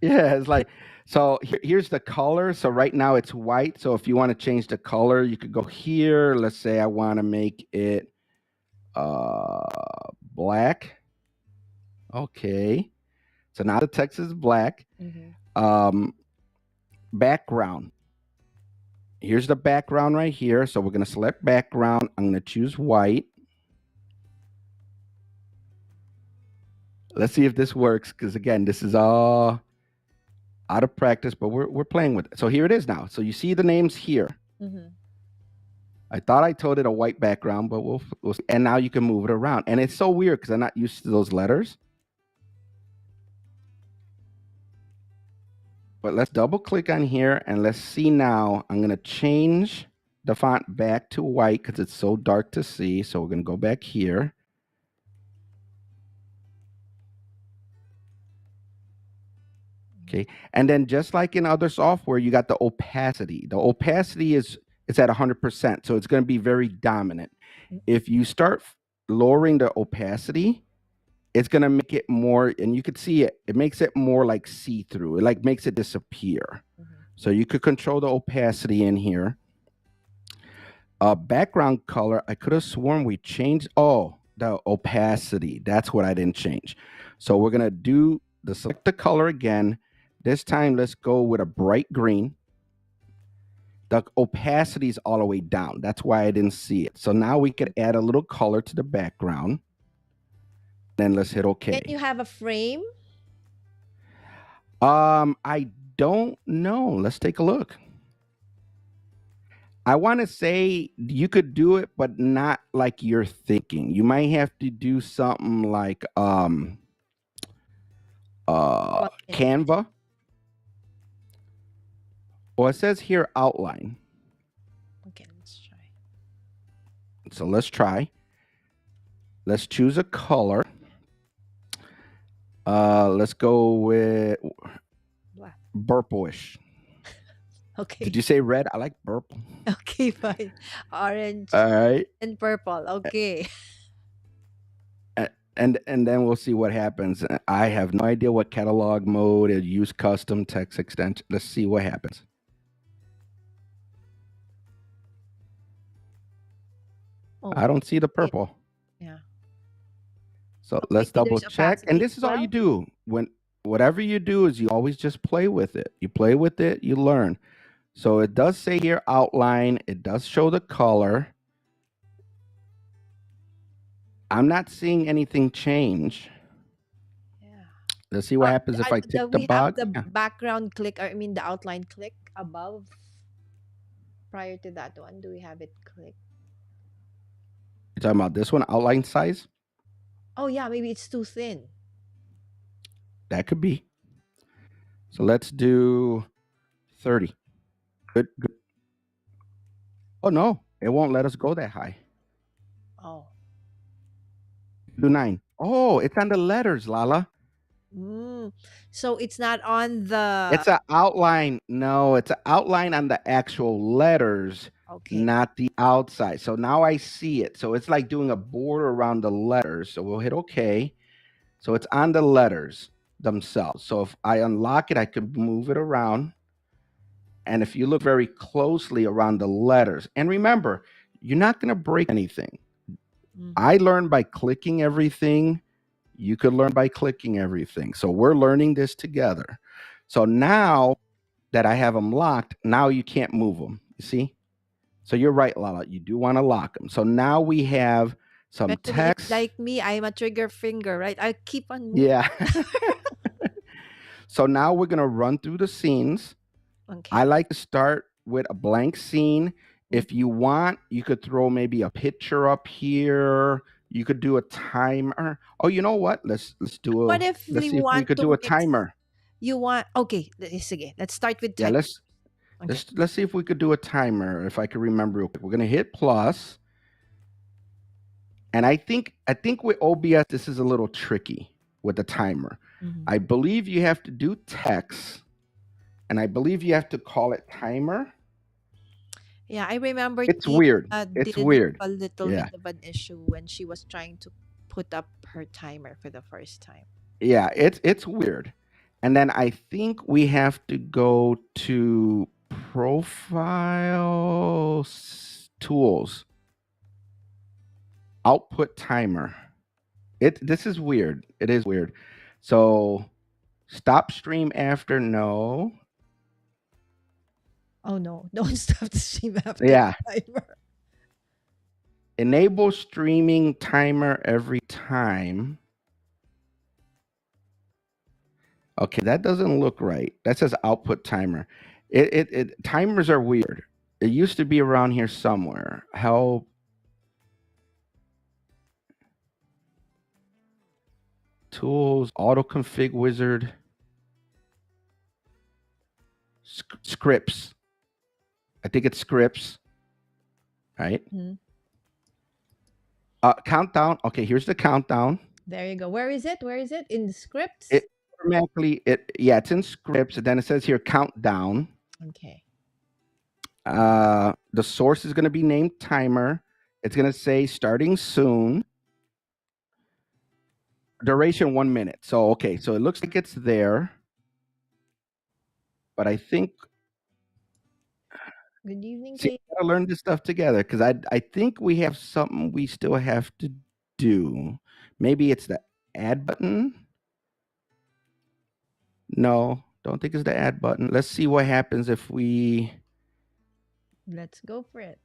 Speaker 1: Yeah, it's like, so here's the color. So right now it's white. So if you want to change the color, you could go here. Let's say I want to make it black. Okay. So now the text is black.
Speaker 3: Mm-hmm.
Speaker 1: Background. Here's the background right here. So we're going to select background. I'm going to choose white. Let's see if this works. Because again, this is all out of practice, but we're playing with it. So here it is now. So you see the names here.
Speaker 3: Mm-hmm.
Speaker 1: I thought I told it a white background, but we'll see. And now you can move it around. And it's so weird because I'm not used to those letters. But let's double click on here and let's see now. I'm going to change the font back to white because it's so dark to see. So we're going to go back here. Okay. And then just like in other software, you got the opacity. The opacity is it's at 100%. So it's going to be very dominant. If you start lowering the opacity, it's going to make it more, and you could see it, it makes it more like see-through. It like makes it disappear. So you could control the opacity in here. Background color, I could have sworn we changed, the opacity. That's what I didn't change. So we're going to do select the color again. This time, let's go with a bright green. The opacity is all the way down. That's why I didn't see it. So now we could add a little color to the background. Then let's hit OK.
Speaker 3: Can you have a frame?
Speaker 1: I don't know. Let's take a look. I want to say you could do it, but not like you're thinking. You might have to do something like Canva. Well, it says here outline.
Speaker 3: Okay, let's try.
Speaker 1: So let's try. Let's choose a color. Let's go with
Speaker 3: Black.
Speaker 1: purplish.
Speaker 3: Okay.
Speaker 1: Did you say red? I like purple.
Speaker 3: Okay, fine. Orange
Speaker 1: All right.
Speaker 3: and purple. Okay.
Speaker 1: And then we'll see what happens. I have no idea what catalog mode or use custom text extension. Let's see what happens.
Speaker 3: Oh,
Speaker 1: I don't see the purple.
Speaker 3: yeah.
Speaker 1: So
Speaker 3: Okay,
Speaker 1: let's
Speaker 3: so
Speaker 1: double
Speaker 3: there's
Speaker 1: check.
Speaker 3: opacity
Speaker 1: And this
Speaker 3: as
Speaker 1: is all you
Speaker 3: well?
Speaker 1: do. Whatever you do is you always just play with it. You play with it, you learn. So it does say here outline. It does show the color. I'm not seeing anything change.
Speaker 3: Yeah.
Speaker 1: Let's see what happens if I tick the
Speaker 3: We have
Speaker 1: box.
Speaker 3: the
Speaker 1: Yeah.
Speaker 3: background click, or I mean the outline click above. Prior to that one, do we have it click?
Speaker 1: You're talking about this one, outline size?
Speaker 3: Oh yeah, maybe it's too thin.
Speaker 1: That could be. So let's do 30. Good. Oh, no. It won't let us go that high.
Speaker 3: Oh.
Speaker 1: Do 9. Oh, it's on the letters, Lala.
Speaker 3: Mm. So it's not on the.
Speaker 1: It's an outline. No, it's an outline on the actual letters,
Speaker 3: Okay.
Speaker 1: not the outside. So now I see it. So it's like doing a border around the letters. So we'll hit OK. So it's on the letters themselves. So if I unlock it, I can move it around. And if you look very closely around the letters, and remember, you're not going to break anything.
Speaker 3: Mhm.
Speaker 1: I learned by clicking everything. You could learn by clicking everything. So we're learning this together. So now that I have them locked, now you can't move them. You see? So you're right, Lala. You do want to lock them. So now we have some
Speaker 3: Especially if,
Speaker 1: text.
Speaker 3: like me, I'm a trigger finger, right? I keep on moving.
Speaker 1: Yeah. So now we're going to run through the scenes.
Speaker 3: Okay.
Speaker 1: I like to start with a blank scene. If you want, you could throw maybe a picture up here. You could do a timer. Oh, you know what? Let's do a
Speaker 3: What if
Speaker 1: let's
Speaker 3: we
Speaker 1: see if we
Speaker 3: want
Speaker 1: could
Speaker 3: to
Speaker 1: do a
Speaker 3: mix?
Speaker 1: timer.
Speaker 3: You want? Okay. Sige. Let's start with
Speaker 1: Yeah,
Speaker 3: time.
Speaker 1: let's
Speaker 3: Okay.
Speaker 1: let's see if we could do a timer. If I could remember real quick, we're gonna hit plus. And I think with OBS this is a little tricky with the timer.
Speaker 3: Mhm.
Speaker 1: I believe you have to do text, and I believe you have to call it timer.
Speaker 3: Yeah, I remember
Speaker 1: It's
Speaker 3: Tia
Speaker 1: weird. It's
Speaker 3: did have
Speaker 1: weird.
Speaker 3: a little
Speaker 1: Yeah.
Speaker 3: bit of an issue when she was trying to put up her timer for the first time.
Speaker 1: Yeah, it's weird. And then I think we have to go to profile tools, output timer. This is weird. It is weird. So stop stream after no.
Speaker 3: Oh no! Don't stop the stream after
Speaker 1: Yeah.
Speaker 3: the timer.
Speaker 1: Enable streaming timer every time. Okay, that doesn't look right. That says output timer. Timers are weird. It used to be around here somewhere. Help. Tools, auto config wizard, scripts. I think it's scripts, right?
Speaker 3: Mhm.
Speaker 1: Countdown. Okay, here's the countdown.
Speaker 3: There you go. Where is it? Where is it? In the scripts?
Speaker 1: It automatically it's in scripts. And then it says here countdown.
Speaker 3: Okay.
Speaker 1: The source is going to be named timer. It's going to say starting soon. Duration 1 minute. So okay, so it looks like it's there. But I think
Speaker 3: Good evening,
Speaker 1: see,
Speaker 3: Kate.
Speaker 1: we gotta learn this stuff together because I think we have something we still have to do. Maybe it's the add button. No, don't think it's the add button. Let's see what happens if we.
Speaker 3: Let's go for it.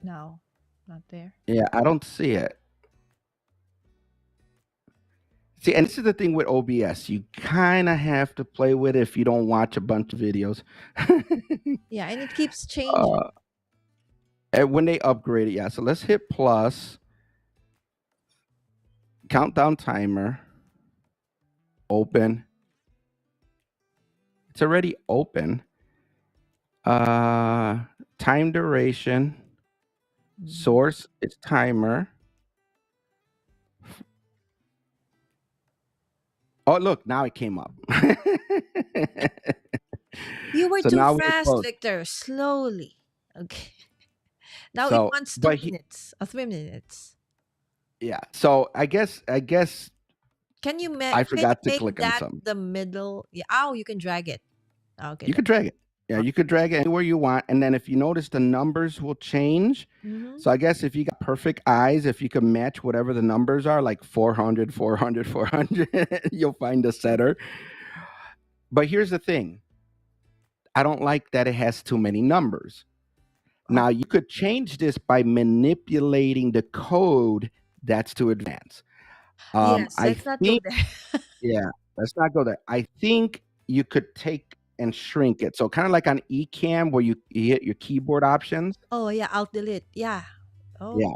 Speaker 3: No, not there.
Speaker 1: Yeah, I don't see it. See, and this is the thing with OBS. You kind of have to play with it if you don't watch a bunch of videos.
Speaker 3: Yeah, and it keeps changing.
Speaker 1: And when they upgrade it, yeah. So let's hit plus. Countdown timer. Open. It's already open. Time duration. Source is timer. Oh, look, now it came up.
Speaker 3: You were
Speaker 1: So
Speaker 3: too
Speaker 1: now we're
Speaker 3: fast,
Speaker 1: close.
Speaker 3: Victor. Slowly. Okay. Now it
Speaker 1: So,
Speaker 3: wants 2
Speaker 1: but
Speaker 3: minutes or 3 minutes.
Speaker 1: yeah. So I guess
Speaker 3: Can you
Speaker 1: I
Speaker 3: can you
Speaker 1: forgot to
Speaker 3: make
Speaker 1: click on
Speaker 3: that
Speaker 1: something.
Speaker 3: the middle? Yeah. Oh, you can drag it. Okay.
Speaker 1: You could drag it. Yeah, you could drag it anywhere you want. And then if you notice, the numbers will change.
Speaker 3: Mhm.
Speaker 1: So I guess if you got perfect eyes, if you can match whatever the numbers are, like 400, 400, 400, you'll find a setter. But here's the thing. I don't like that it has too many numbers. Now, you could change this by manipulating the code. That's too advanced.
Speaker 3: Yes,
Speaker 1: I
Speaker 3: let's not go
Speaker 1: think,
Speaker 3: there.
Speaker 1: yeah, let's not go there. I think you could take and shrink it. So kind of like on Ecamm where you hit your keyboard options.
Speaker 3: Oh yeah, Alt Delete. Yeah. Oh.
Speaker 1: Yeah.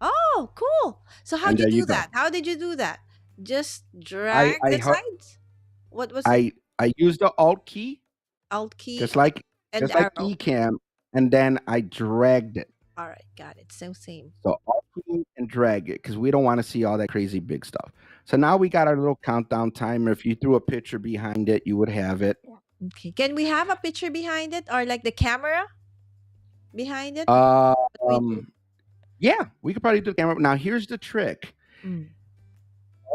Speaker 3: Oh, cool. So how
Speaker 1: And
Speaker 3: did
Speaker 1: there
Speaker 3: you
Speaker 1: you
Speaker 3: do
Speaker 1: go.
Speaker 3: that? How did you do that? Just drag
Speaker 1: I
Speaker 3: the
Speaker 1: hu-
Speaker 3: sides? What was it?
Speaker 1: I use the Alt key,
Speaker 3: Alt key?
Speaker 1: just like
Speaker 3: And
Speaker 1: just like
Speaker 3: arrow.
Speaker 1: Ecamm, and then I dragged it.
Speaker 3: All right, got it. So same.
Speaker 1: So Alt key and drag it because we don't want to see all that crazy big stuff. So now we got our little countdown timer. If you threw a picture behind it, you would have it.
Speaker 3: Okay. Can we have a picture behind it or like the camera behind it? What we do?
Speaker 1: Yeah, we could probably do the camera. Now here's the trick.
Speaker 3: Mm.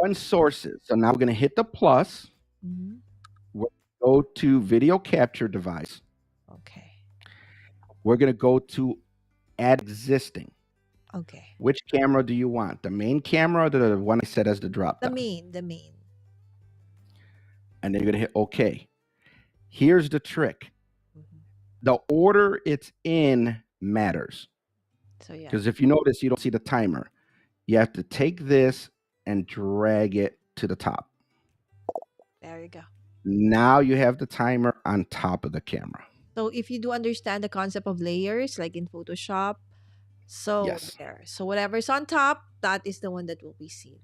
Speaker 1: On sources. So now we're going to hit the plus.
Speaker 3: Mhm.
Speaker 1: We're gonna go to video capture device.
Speaker 3: Okay.
Speaker 1: We're going to go to add existing.
Speaker 3: Okay.
Speaker 1: Which camera do you want? The main camera or the one I set as the drop
Speaker 3: The
Speaker 1: down?
Speaker 3: main, the main.
Speaker 1: And then you're going to hit OK. Here's the trick.
Speaker 3: Mhm.
Speaker 1: The order it's in matters.
Speaker 3: So yeah.
Speaker 1: Because if you notice, you don't see the timer. You have to take this and drag it to the top.
Speaker 3: There you go.
Speaker 1: Now you have the timer on top of the camera.
Speaker 3: So if you do understand the concept of layers, like in Photoshop, so
Speaker 1: Yes.
Speaker 3: there. So whatever's on top, that is the one that will be seen.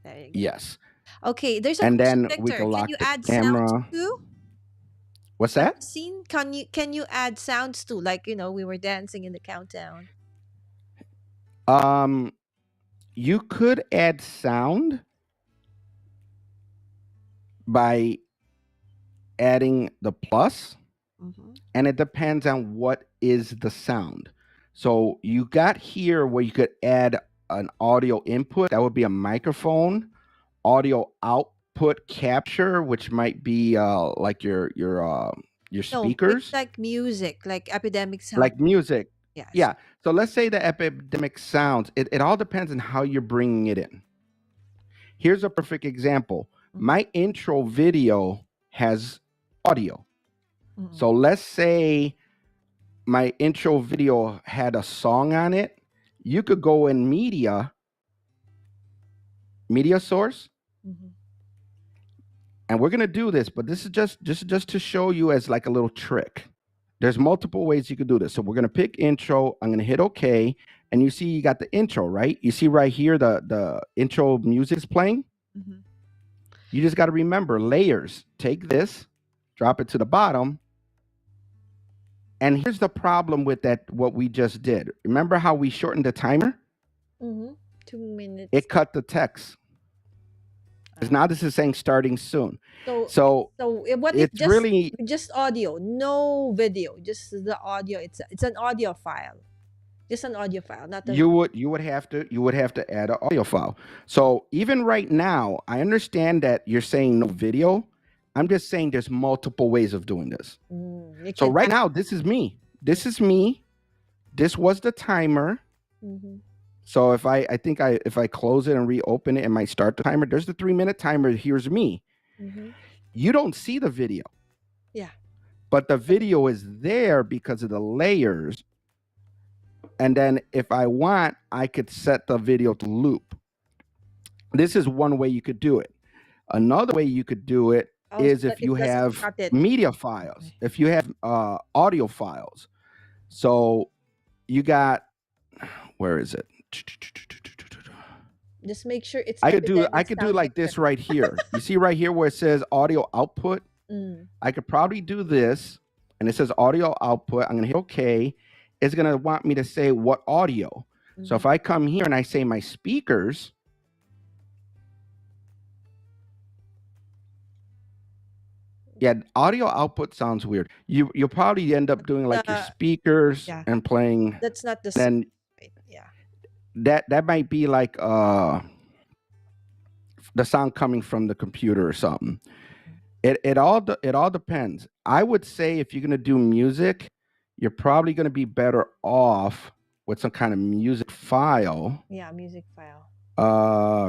Speaker 3: There you go.
Speaker 1: Yes.
Speaker 3: Okay, there's a
Speaker 1: And
Speaker 3: question,
Speaker 1: then we
Speaker 3: Victor.
Speaker 1: can
Speaker 3: Can
Speaker 1: lock
Speaker 3: you
Speaker 1: the
Speaker 3: add
Speaker 1: camera.
Speaker 3: sounds too?
Speaker 1: What's
Speaker 3: On
Speaker 1: that?
Speaker 3: the scene, can you add sounds too? Like, we were dancing in the countdown.
Speaker 1: You could add sound by adding the plus, and it depends on what is the sound. So you got here where you could add an audio input. That would be a microphone. Audio output capture, which might be like your
Speaker 3: No,
Speaker 1: speakers,
Speaker 3: it's like music, like epidemic sound.
Speaker 1: like music.
Speaker 3: Yes.
Speaker 1: Yeah. So let's say the epidemic sounds. It all depends on how you're bringing it in. Here's a perfect example. My intro video has audio. So let's say my intro video had a song on it. You could go in media source, and we're gonna do this, but this is just to show you as like a little trick. There's multiple ways you could do this. So we're gonna pick intro. I'm gonna hit OK, and you see you got the intro, right? You see right here the intro music is playing. You just got to remember layers. Take this, drop it to the bottom. And here's the problem with that, what we just did. Remember how we shortened the timer?
Speaker 3: 2 minutes.
Speaker 1: It cut the text. Because now this is saying starting soon.
Speaker 3: So what if
Speaker 1: it's really
Speaker 3: just audio, no video, just the audio. It's an audio file. Just an audio file, not the
Speaker 1: you would have to add an audio file. So even right now, I understand that you're saying no video. I'm just saying there's multiple ways of doing this. So right now, this is me. This is me. This was the timer. So if I close it and reopen it, it might start the timer. There's the 3-minute timer. Here's me. You don't see the video.
Speaker 3: Yeah.
Speaker 1: But the video is there because of the layers. And then if I want, I could set the video to loop. This is one way you could do it. Another way you could do it is if you have media files, if you have audio files. So you got, where is it?
Speaker 3: Just make sure it's.
Speaker 1: I could do like this right here. You see right here where it says audio output? I could probably do this, and it says audio output. I'm gonna hit OK. It's gonna want me to say what audio. So if I come here and I say my speakers, yeah, audio output sounds weird. You'll probably end up doing like your speakers and playing.
Speaker 3: That's not the
Speaker 1: then
Speaker 3: yeah.
Speaker 1: That might be like the sound coming from the computer or something. It all depends. I would say if you're gonna do music, you're probably gonna be better off with some kind of music file.
Speaker 3: Yeah, music file.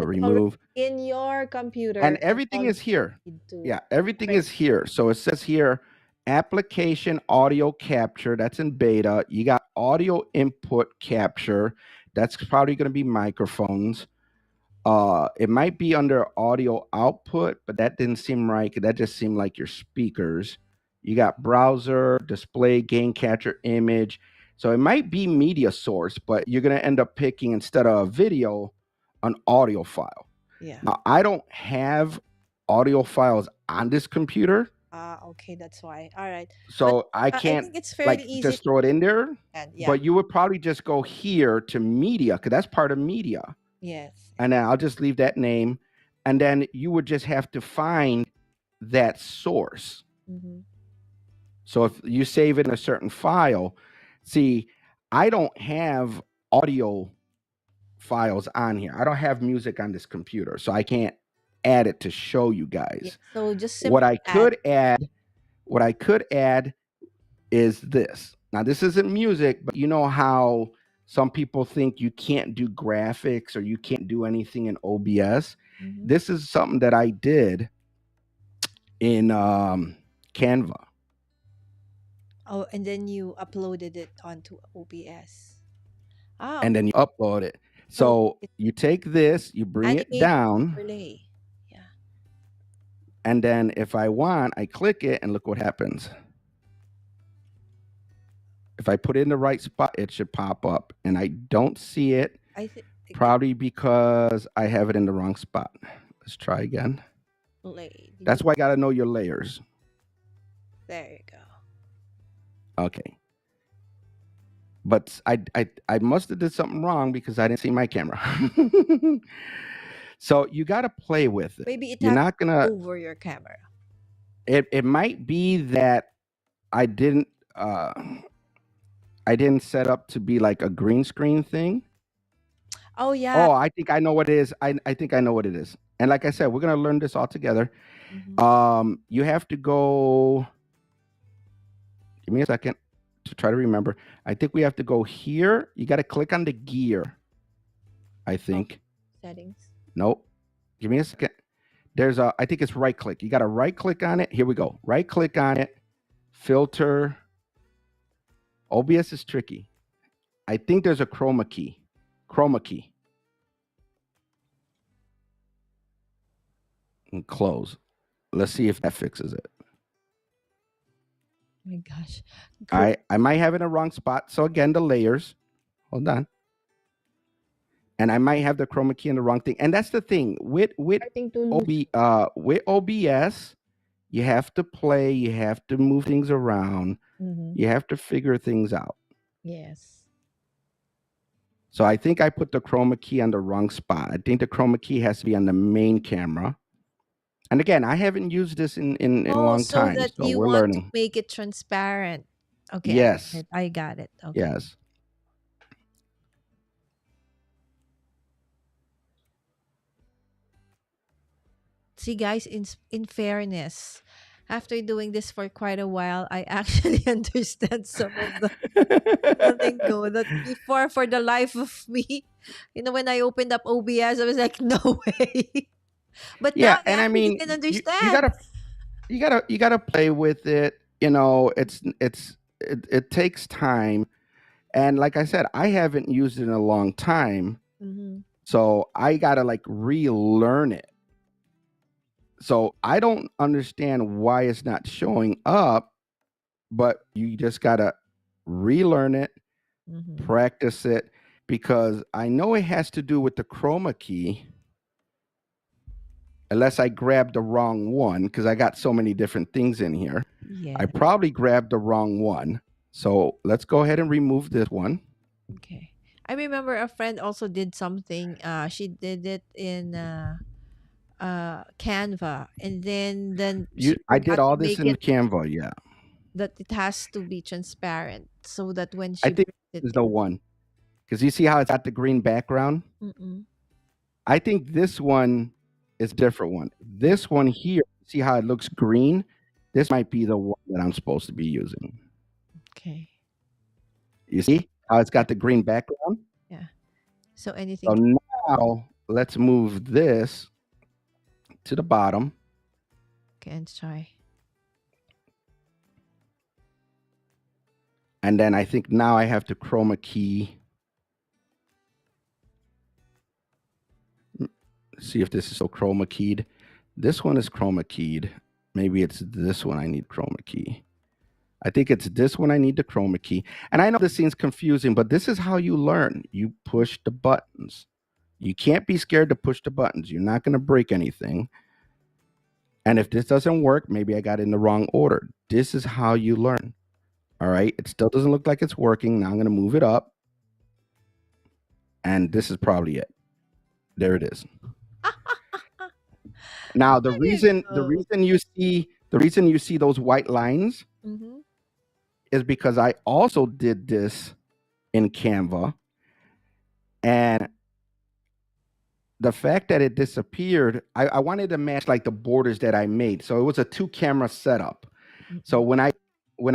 Speaker 1: Remove
Speaker 3: in your computer,
Speaker 1: and everything is here. Yeah, everything is here. So it says here, application audio capture. That's in beta. You got audio input capture. That's probably going to be microphones. It might be under audio output, but that didn't seem right. That just seemed like your speakers. You got browser, display, gain capture, image. So it might be media source, but you're going to end up picking, instead of a video, an audio file.
Speaker 3: Yeah.
Speaker 1: Now, I don't have audio files on this computer.
Speaker 3: Okay, that's why. All right. But
Speaker 1: So I
Speaker 3: I
Speaker 1: can't
Speaker 3: think it's fairly
Speaker 1: like
Speaker 3: easy
Speaker 1: just throw it in there,
Speaker 3: and yeah.
Speaker 1: but you would probably just go here to media because that's part of media.
Speaker 3: Yes.
Speaker 1: And then I'll just leave that name. And then you would just have to find that source.
Speaker 3: Mm-hmm.
Speaker 1: So if you save it in a certain file, see, I don't have audio files on here. I don't have music on this computer, so I can't add it to show you
Speaker 3: Yeah.
Speaker 1: guys.
Speaker 3: So just
Speaker 1: What
Speaker 3: simply
Speaker 1: I
Speaker 3: add.
Speaker 1: could add is this. Now this isn't music, but you know how some people think you can't do graphics or you can't do anything in OBS.
Speaker 3: Mm-hmm.
Speaker 1: This is something that I did in Canva.
Speaker 3: Oh, and then you uploaded it onto OBS. Ah,
Speaker 1: And then you upload it.
Speaker 3: so
Speaker 1: So
Speaker 3: it's
Speaker 1: you take this, you bring it
Speaker 3: animated
Speaker 1: down,
Speaker 3: overlay. Yeah.
Speaker 1: and then if I want, I click it and look what happens. If I put it in the right spot, it should pop up. And I don't see it,
Speaker 3: I think
Speaker 1: probably because I have it in the wrong spot. Let's try again.
Speaker 3: play.
Speaker 1: That's why I got to know your layers.
Speaker 3: There you go.
Speaker 1: Okay. But I must have did something wrong because I didn't see my camera. So you got to play with it.
Speaker 3: Maybe it
Speaker 1: You're
Speaker 3: has
Speaker 1: not going to,
Speaker 3: over your camera.
Speaker 1: it might be that I didn't set up to be like a green screen thing.
Speaker 3: Oh yeah.
Speaker 1: Oh, I think I know what it is. I think I know what it is. And like I said, we're gonna learn this all together.
Speaker 3: Mm-hmm.
Speaker 1: You have to go. Give me a second to try to remember. I think we have to go here. You got to click on the gear. I think.
Speaker 3: Settings.
Speaker 1: Nope. Give me a second. There's a. I think it's right click. You got to right click on it. Here we go. Right click on it. Filter. OBS is tricky. I think there's a chroma key. Chroma key. And close. Let's see if that fixes it.
Speaker 3: Oh my gosh.
Speaker 1: I might have it in the wrong spot. So again, the layers. Hold on. And I might have the chroma key in the wrong thing. And that's the thing with OBS, you have to play, you have to move things around, you have to figure things out.
Speaker 3: Yes.
Speaker 1: So I think I put the chroma key on the wrong spot. I think the chroma key has to be on the main camera. And again, I haven't used this in a long time,
Speaker 3: that
Speaker 1: so
Speaker 3: you
Speaker 1: we're
Speaker 3: want
Speaker 1: learning.
Speaker 3: to make it transparent. Okay.
Speaker 1: Yes.
Speaker 3: I got it. Okay.
Speaker 1: Yes.
Speaker 3: See, guys, in fairness, after doing this for quite a while, I actually understand some of the lingo that before, for the life of me, when I opened up OBS, I was like, no way. But
Speaker 1: Yeah,
Speaker 3: now
Speaker 1: and I
Speaker 3: actually
Speaker 1: mean,
Speaker 3: can
Speaker 1: you
Speaker 3: understand.
Speaker 1: gotta play with it. It takes time, and like I said, I haven't used it in a long time, so I gotta like relearn it. So I don't understand why it's not showing up, but you just gotta relearn it, practice it, because I know it has to do with the chroma key. Unless I grabbed the wrong one, because I got so many different things in here.
Speaker 3: Yeah.
Speaker 1: I probably grabbed the wrong one. So let's go ahead and remove this one.
Speaker 3: Okay. I remember a friend also did something. She did it in Canva, and then she
Speaker 1: I did
Speaker 3: forgot to
Speaker 1: all this
Speaker 3: make
Speaker 1: in
Speaker 3: it
Speaker 1: Canva, yeah.
Speaker 3: that it has to be transparent so that when
Speaker 1: I
Speaker 3: she
Speaker 1: think
Speaker 3: brings it
Speaker 1: this is the one. Because you see how it's got the green background?
Speaker 3: Mm-mm.
Speaker 1: I think this one is a different one. This one here, see how it looks green? This might be the one that I'm supposed to be using.
Speaker 3: Okay.
Speaker 1: You see how it's got the green background?
Speaker 3: Yeah. So
Speaker 1: So
Speaker 3: anything.
Speaker 1: now let's move this to the bottom.
Speaker 3: Okay, and try.
Speaker 1: And then I think now I have to chroma key. See if this is so chroma keyed. This one is chroma keyed. Maybe it's this one I need chroma key. I think it's this one I need the chroma key. And I know this seems confusing, but this is how you learn. You push the buttons. You can't be scared to push the buttons. You're not going to break anything. And if this doesn't work, maybe I got it in the wrong order. This is how you learn. All right. It still doesn't look like it's working. Now I'm going to move it up. And this is probably it. There it is. Now
Speaker 3: There you
Speaker 1: the
Speaker 3: go.
Speaker 1: reason you see those white lines
Speaker 3: Mm-hmm.
Speaker 1: is because I also did this in Canva, and the fact that it disappeared, I wanted to match like the borders that I made. So it was a 2-camera setup. So when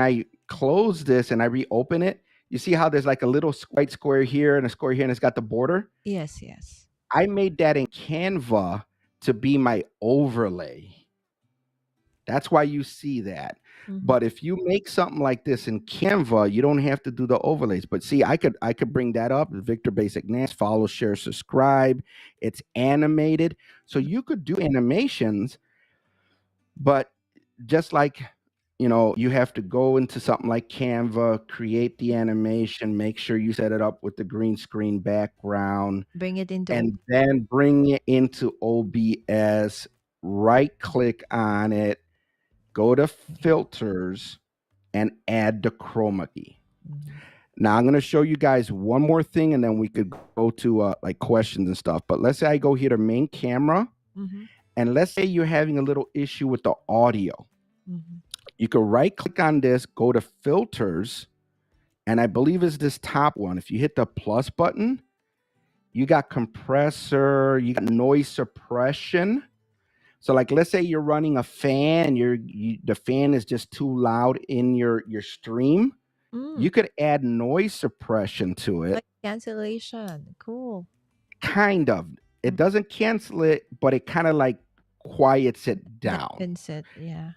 Speaker 1: I close this and I reopen it, you see how there's like a little white square here and a square here, and it's got the border.
Speaker 3: Yes, yes.
Speaker 1: I made that in Canva to be my overlay. That's why you see that.
Speaker 3: Mm-hmm.
Speaker 1: But if you make something like this in Canva, you don't have to do the overlays. But see, I could bring that up. Victor BASICNAS, follow, share, subscribe. It's animated. So you could do animations, but just like you have to go into something like Canva, create the animation, make sure you set it up with the green screen background,
Speaker 3: Bring it into
Speaker 1: and then bring it into OBS, right click on it, go to filters, and add the chroma key.
Speaker 3: Mhm.
Speaker 1: Now I'm going to show you guys one more thing, and then we could go to like questions and stuff. But let's say I go here to main camera,
Speaker 3: Mhm.
Speaker 1: and let's say you're having a little issue with the audio.
Speaker 3: Mhm.
Speaker 1: You can right click on this, go to filters, and I believe it's this top one. If you hit the plus button, you got compressor, you got noise suppression. So like let's say you're running a fan, the fan is just too loud in your stream. You could add noise suppression to it.
Speaker 3: Like cancellation. Cool.
Speaker 1: Kind of. It doesn't cancel it, but it kind of like quiets it down.
Speaker 3: Dampens it. Yeah.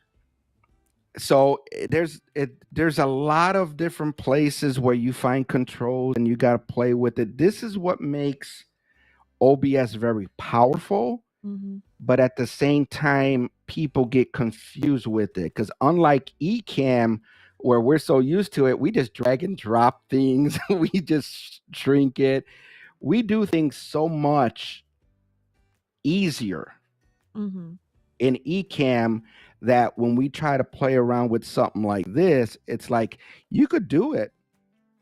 Speaker 1: So there's a lot of different places where you find controls and you got to play with it. This is what makes OBS very powerful,
Speaker 3: Mm-hmm.
Speaker 1: but at the same time people get confused with it, because unlike Ecamm, where we're so used to it, we just drag and drop things. We just shrink it. We do things so much easier
Speaker 3: Mm-hmm.
Speaker 1: in Ecamm that when we try to play around with something like this, it's like you could do it,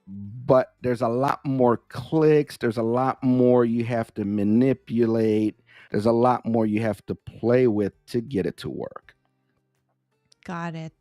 Speaker 1: but there's a lot more clicks. There's a lot more you have to manipulate. There's a lot more you have to play with to get it to work.
Speaker 3: Got it.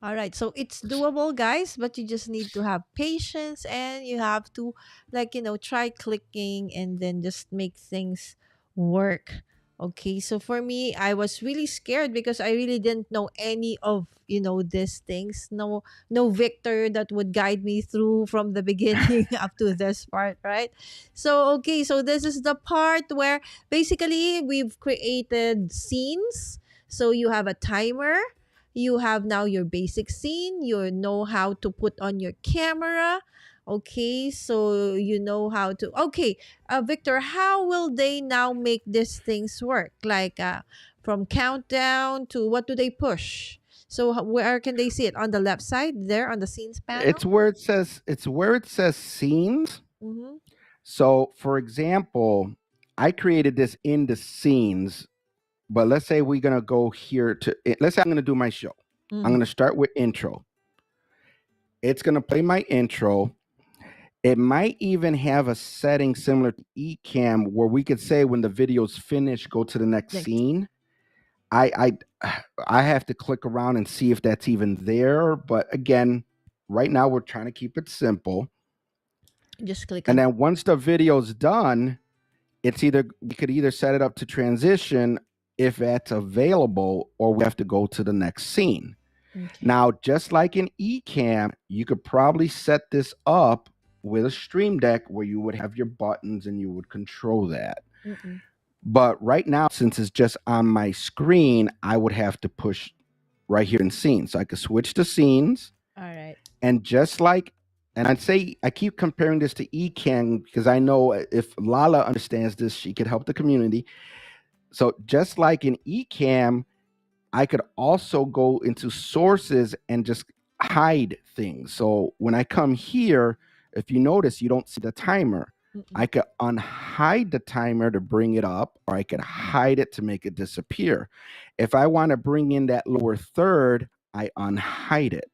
Speaker 3: All right. So it's doable, guys, but you just need to have patience and you have to, like, try clicking and then just make things work. Okay. So for me, I was really scared because I really didn't know any of, these things. No Victor that would guide me through from the beginning up to this part, right? So, okay. So this is the part where basically we've created scenes. So you have a timer, you have now your basic scene, you know how to put on your camera. Okay, so you know how to, okay, Victor, how will they now make these things work, like from countdown to what do they push? So where can they see it? On the left side there on the scenes panel?
Speaker 1: It's where it says scenes.
Speaker 3: Mm-hmm.
Speaker 1: So for example, I created this in the scenes, but let's say we're going to go here to, let's say I'm going to do my show. I'm going to start with intro. It's going to play my intro. It might even have a setting similar to Ecamm where we could say when the video's finished, go to the next scene. I I have to click around and see if that's even there. But again, right now we're trying to keep it simple.
Speaker 3: Just click
Speaker 1: And
Speaker 3: on.
Speaker 1: then once the video's done, we could either set it up to transition if that's available, or we have to go to the next scene.
Speaker 3: Okay.
Speaker 1: Now, just like in Ecamm, you could probably set this up with a Stream Deck where you would have your buttons and you would control that.
Speaker 3: Mm-mm.
Speaker 1: But right now, since it's just on my screen, I would have to push right here in scenes. So I could switch to scenes.
Speaker 3: All right.
Speaker 1: And just like, and I'd say I keep comparing this to Ecamm because I know if Lala understands this, she could help the community. So just like in Ecamm, I could also go into sources and just hide things. So when I come here, if you notice, you don't see the timer. I could unhide the timer to bring it up, or I could hide it to make it disappear. If I want to bring in that lower third, I unhide it.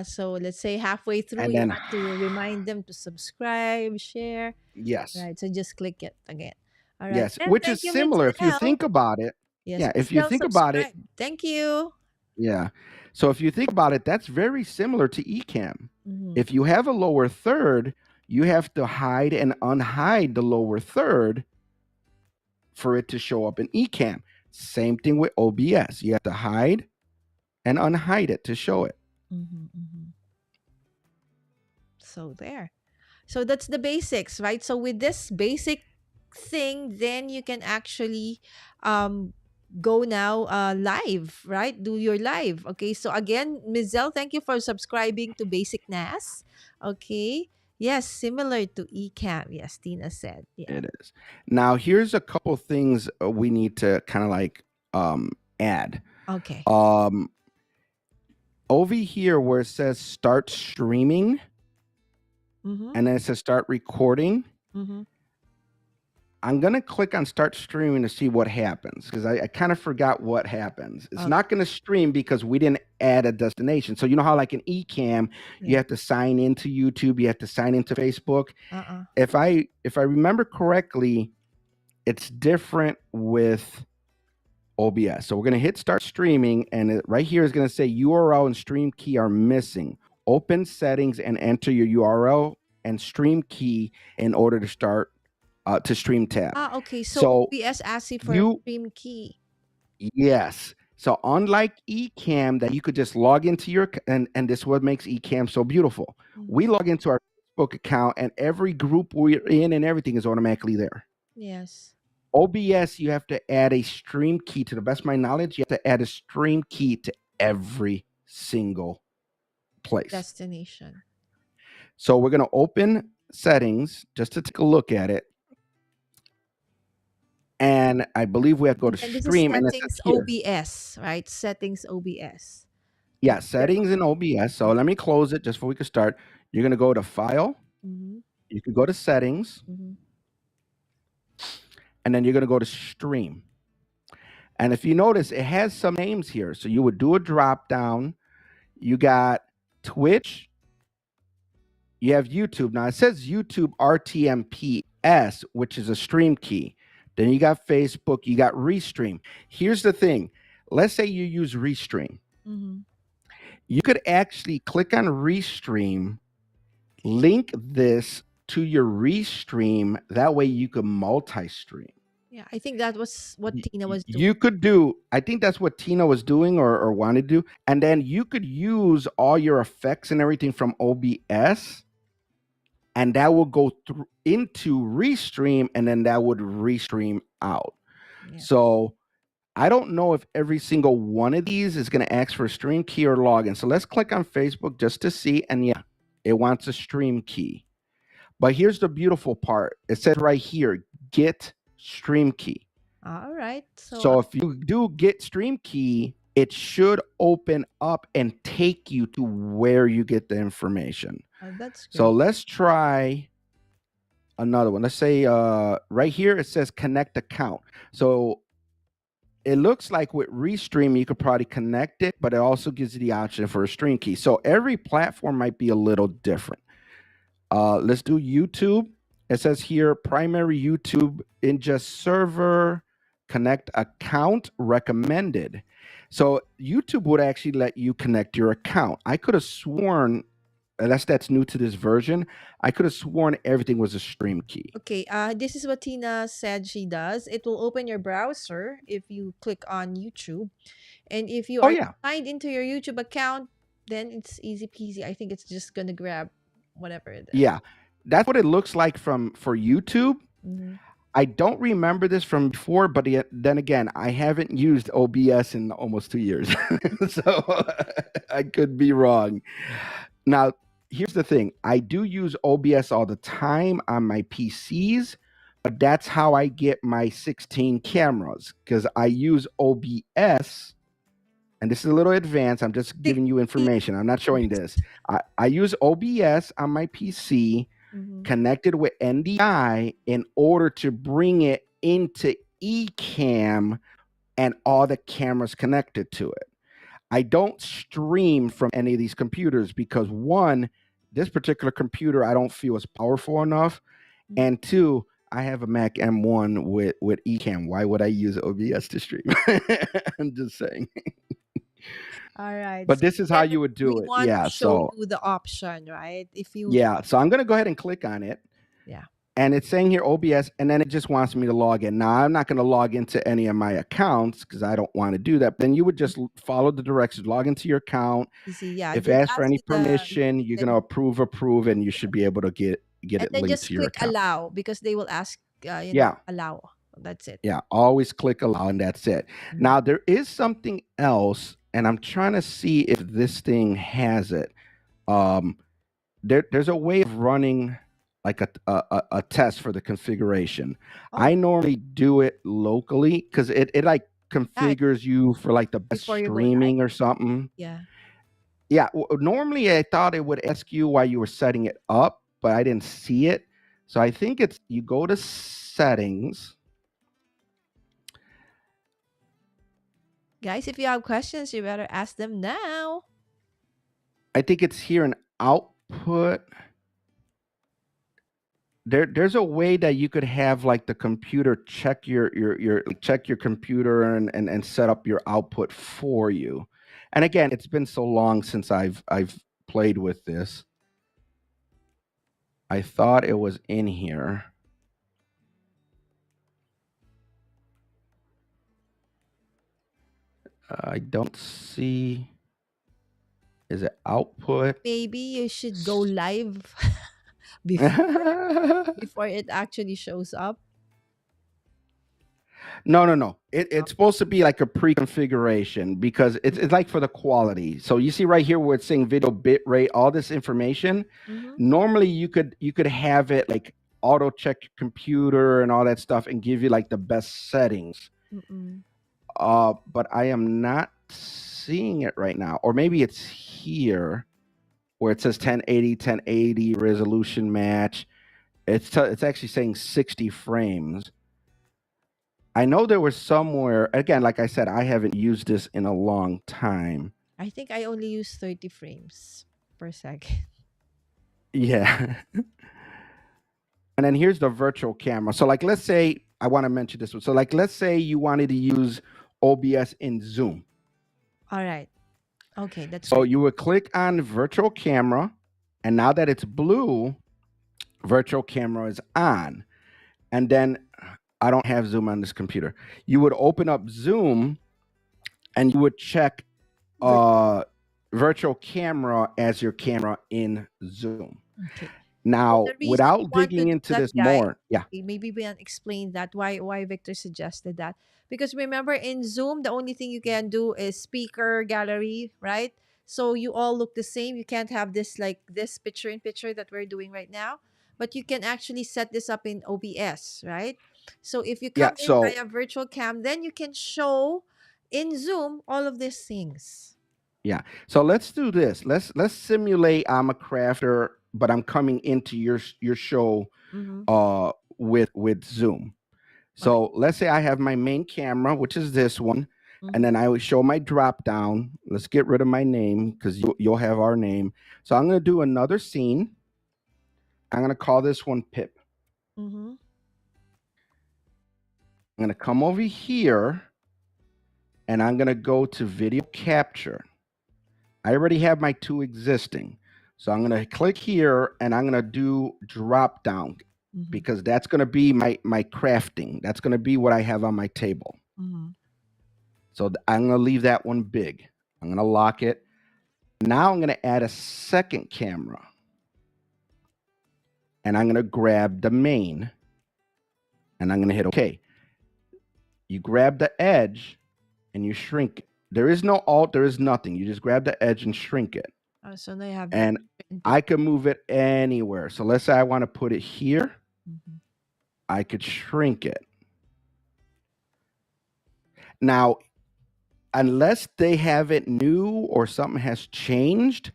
Speaker 3: So let's say halfway through,
Speaker 1: And
Speaker 3: you
Speaker 1: then,
Speaker 3: want to remind them to subscribe, share.
Speaker 1: yes,
Speaker 3: Right. So just click it again. All right.
Speaker 1: yes,
Speaker 3: And
Speaker 1: which
Speaker 3: thank
Speaker 1: is
Speaker 3: you,
Speaker 1: similar. If you
Speaker 3: Mizel.
Speaker 1: think about it,
Speaker 3: Yes,
Speaker 1: yeah, if you
Speaker 3: Mizel,
Speaker 1: think about it,
Speaker 3: subscribe. Thank you.
Speaker 1: yeah. So if you think about it, that's very similar to Ecamm.
Speaker 3: Mm-hmm.
Speaker 1: If you have a lower third, you have to hide and unhide the lower third for it to show up in Ecamm. Same thing with OBS. You have to hide and unhide it to show it.
Speaker 3: Mm-hmm. Mm-hmm. So there. So that's the basics, right? So with this basic thing, then you can actually um go now live, right? Do your live. Okay. So again, Mizel, thank you for subscribing to BASICNAS. Okay. Yes, similar to eCam. Yes, Tina said. Yeah.
Speaker 1: It is. Now, here's a couple things we need to kind of like add.
Speaker 3: Okay.
Speaker 1: Um, over here where it says start streaming
Speaker 3: Mm-hmm.
Speaker 1: and then it says start recording,
Speaker 3: Mm-hmm.
Speaker 1: I'm going to click on start streaming to see what happens because I kind of forgot what happens. It's not going to stream because we didn't add a destination. So you know how like in Ecamm, you
Speaker 3: Yeah.
Speaker 1: have to sign into YouTube, you have to sign into Facebook.
Speaker 3: Uh-uh.
Speaker 1: If I remember correctly, it's different with OBS. So we're going to hit start streaming and right here is going to say URL and stream key are missing. Open settings and enter your URL and stream key in order to start to stream tab.
Speaker 3: Okay. So
Speaker 1: So
Speaker 3: OBS asks you for a
Speaker 1: you,
Speaker 3: stream key.
Speaker 1: yes. So unlike Ecamm that you could just log into your, and this is what makes Ecamm so beautiful. We log into our Facebook account and every group we're in and everything is automatically there.
Speaker 3: Yes.
Speaker 1: OBS, you have to add a stream key. To the best of my knowledge, you have to add a stream key to every single place.
Speaker 3: Destination.
Speaker 1: So we're going to open settings just to take a look at it. And I believe we have to go to
Speaker 3: And this
Speaker 1: stream.
Speaker 3: is
Speaker 1: And it
Speaker 3: settings
Speaker 1: says here.
Speaker 3: OBS, right? Settings OBS.
Speaker 1: Yeah, settings in OBS. So let me close it just before we can start. You're going to go to File.
Speaker 3: Mm-hmm.
Speaker 1: You can go to Settings.
Speaker 3: Mm-hmm.
Speaker 1: And then you're going to go to Stream. And if you notice, it has some names here. So you would do a drop down. You got Twitch. You have YouTube. Now it says YouTube RTMPS, which is a stream key. Then you got Facebook. You got Restream. Here's the thing. Let's say you use Restream.
Speaker 3: Mm-hmm.
Speaker 1: You could actually click on Restream, link this to your Restream. That way you could multi-stream.
Speaker 3: Yeah, I think that was what Tina was doing.
Speaker 1: You could do, I think that's what Tina was doing or wanted to do. And then you could use all your effects and everything from OBS, and that will go through into Restream, and then that would Restream out.
Speaker 3: Yeah.
Speaker 1: So I don't know if every single one of these is going to ask for a stream key or login. So let's click on Facebook just to see. And yeah, it wants a stream key. But here's the beautiful part. It says right here, get stream key.
Speaker 3: All right.
Speaker 1: So if you do get stream key, it should open up and take you to where you get the information.
Speaker 3: That's great.
Speaker 1: So let's try another one. Let's say right here, it says connect account. So it looks like with Restream, you could probably connect it, but it also gives you the option for a stream key. So every platform might be a little different. Let's do YouTube. It says here, primary YouTube, ingest server, connect account recommended. So YouTube would actually let you connect your account. I could have sworn, unless that's new to this version, I could have sworn everything was a stream key.
Speaker 3: Okay, this is what Tina said she does. It will open your browser if you click on YouTube. And if you are signed into your YouTube account, then it's easy peasy. I think it's just going to grab whatever it is.
Speaker 1: Yeah, that's what it looks like for YouTube.
Speaker 3: Mm-hmm.
Speaker 1: I don't remember this from before, but then again, I haven't used OBS in almost 2 years. So I could be wrong. Now, here's the thing. I do use OBS all the time on my PCs, but that's how I get my 16 cameras because I use OBS. And this is a little advanced. I'm just giving you information. I'm not showing this. I use OBS on my PC connected with NDI in order to bring it into Ecamm and all the cameras connected to it. I don't stream from any of these computers because one, this particular computer I don't feel is powerful enough, and two, I have a Mac M1 with Ecamm. Why would I use OBS to stream? I'm just saying.
Speaker 3: All right.
Speaker 1: But
Speaker 3: So
Speaker 1: this is how
Speaker 3: again,
Speaker 1: you would
Speaker 3: we
Speaker 1: do it.
Speaker 3: want to
Speaker 1: Yeah.
Speaker 3: show
Speaker 1: So
Speaker 3: you the option, right? If you,
Speaker 1: yeah. So I'm gonna go ahead and click on it.
Speaker 3: yeah.
Speaker 1: And it's saying here OBS, and then it just wants me to log in. Now, I'm not going to log into any of my accounts because I don't want to do that. Then you would just follow the directions, log into your account.
Speaker 3: Easy, yeah.
Speaker 1: If
Speaker 3: Just
Speaker 1: asked for
Speaker 3: ask
Speaker 1: any
Speaker 3: you the,
Speaker 1: permission, you're going to
Speaker 3: then,
Speaker 1: approve, and you should be able to get
Speaker 3: and
Speaker 1: it
Speaker 3: then
Speaker 1: linked
Speaker 3: just
Speaker 1: to your
Speaker 3: click
Speaker 1: account.
Speaker 3: allow because they will ask,
Speaker 1: Yeah.
Speaker 3: allow. That's it.
Speaker 1: Yeah. Always click allow, and that's it. Now, there is something else, and I'm trying to see if this thing has it. There's a way of running like a test for the configuration. I normally do it locally because it like configures you for like the best
Speaker 3: Before you go
Speaker 1: streaming or something.
Speaker 3: Yeah.
Speaker 1: Yeah, normally I thought it would ask you why you were setting it up, but I didn't see it. So I think it's you go to settings.
Speaker 3: Guys, if you have questions, you better ask them now.
Speaker 1: I think it's here in output. There's a way that you could have like the computer check your check your computer and set up your output for you. And again, it's been so long since I've played with this. I thought it was in here. I don't see. Is it output?
Speaker 3: Maybe you should go live before it actually shows up.
Speaker 1: No. It's supposed to be like a pre-configuration because it's like for the quality. So you see right here where it's saying video bit rate, all this information. Normally you could have it like auto check your computer and all that stuff and give you like the best settings. But I am not seeing it right now. Or maybe it's here where it says 1080 resolution match. It's actually saying 60 frames. I know there was somewhere, again, like I said, I haven't used this in a long time.
Speaker 3: I think I only use 30 frames per second.
Speaker 1: Yeah. And then here's the virtual camera. So like, let's say, I want to mention this one. So like, let's say you wanted to use OBS in Zoom.
Speaker 3: All right. Okay, that's
Speaker 1: So
Speaker 3: great.
Speaker 1: you would click on virtual camera. And now that it's blue, virtual camera is on. And then I don't have Zoom on this computer. You would open up Zoom and you would check virtual camera as your camera in Zoom.
Speaker 3: Okay.
Speaker 1: Now,
Speaker 3: The reason
Speaker 1: without
Speaker 3: we want to
Speaker 1: digging
Speaker 3: do
Speaker 1: into
Speaker 3: that,
Speaker 1: this
Speaker 3: guys,
Speaker 1: more, yeah,
Speaker 3: maybe we can explain that why Victor suggested that. Because remember in Zoom, the only thing you can do is speaker gallery, right? So you all look the same. You can't have this like this picture in picture that we're doing right now. But you can actually set this up in OBS, right? So if you
Speaker 1: yeah.
Speaker 3: come in
Speaker 1: So
Speaker 3: via virtual cam, then you can show in Zoom all of these things.
Speaker 1: yeah, so let's do this. Let's simulate I'm a crafter, but I'm coming into your show with Zoom. So let's say I have my main camera, which is this one, and then I would show my drop down. Let's get rid of my name because you'll have our name. So I'm going to do another scene. I'm going to call this one Pip. I'm going to come over here and I'm going to go to video capture. I already have my two existing. So I'm going to click here and I'm going to do drop down because that's going to be my crafting. That's going to be what I have on my table. So I'm going to leave that one big. I'm going to lock it. Now I'm going to add a second camera. And I'm going to grab the main. And I'm going to hit OK. You grab the edge and you shrink it. There is no alt. There is nothing. You just grab the edge and shrink it.
Speaker 3: Oh, so now you have
Speaker 1: And I can move it anywhere. So let's say I want to put it here. I could shrink it. Now, unless they have it new or something has changed,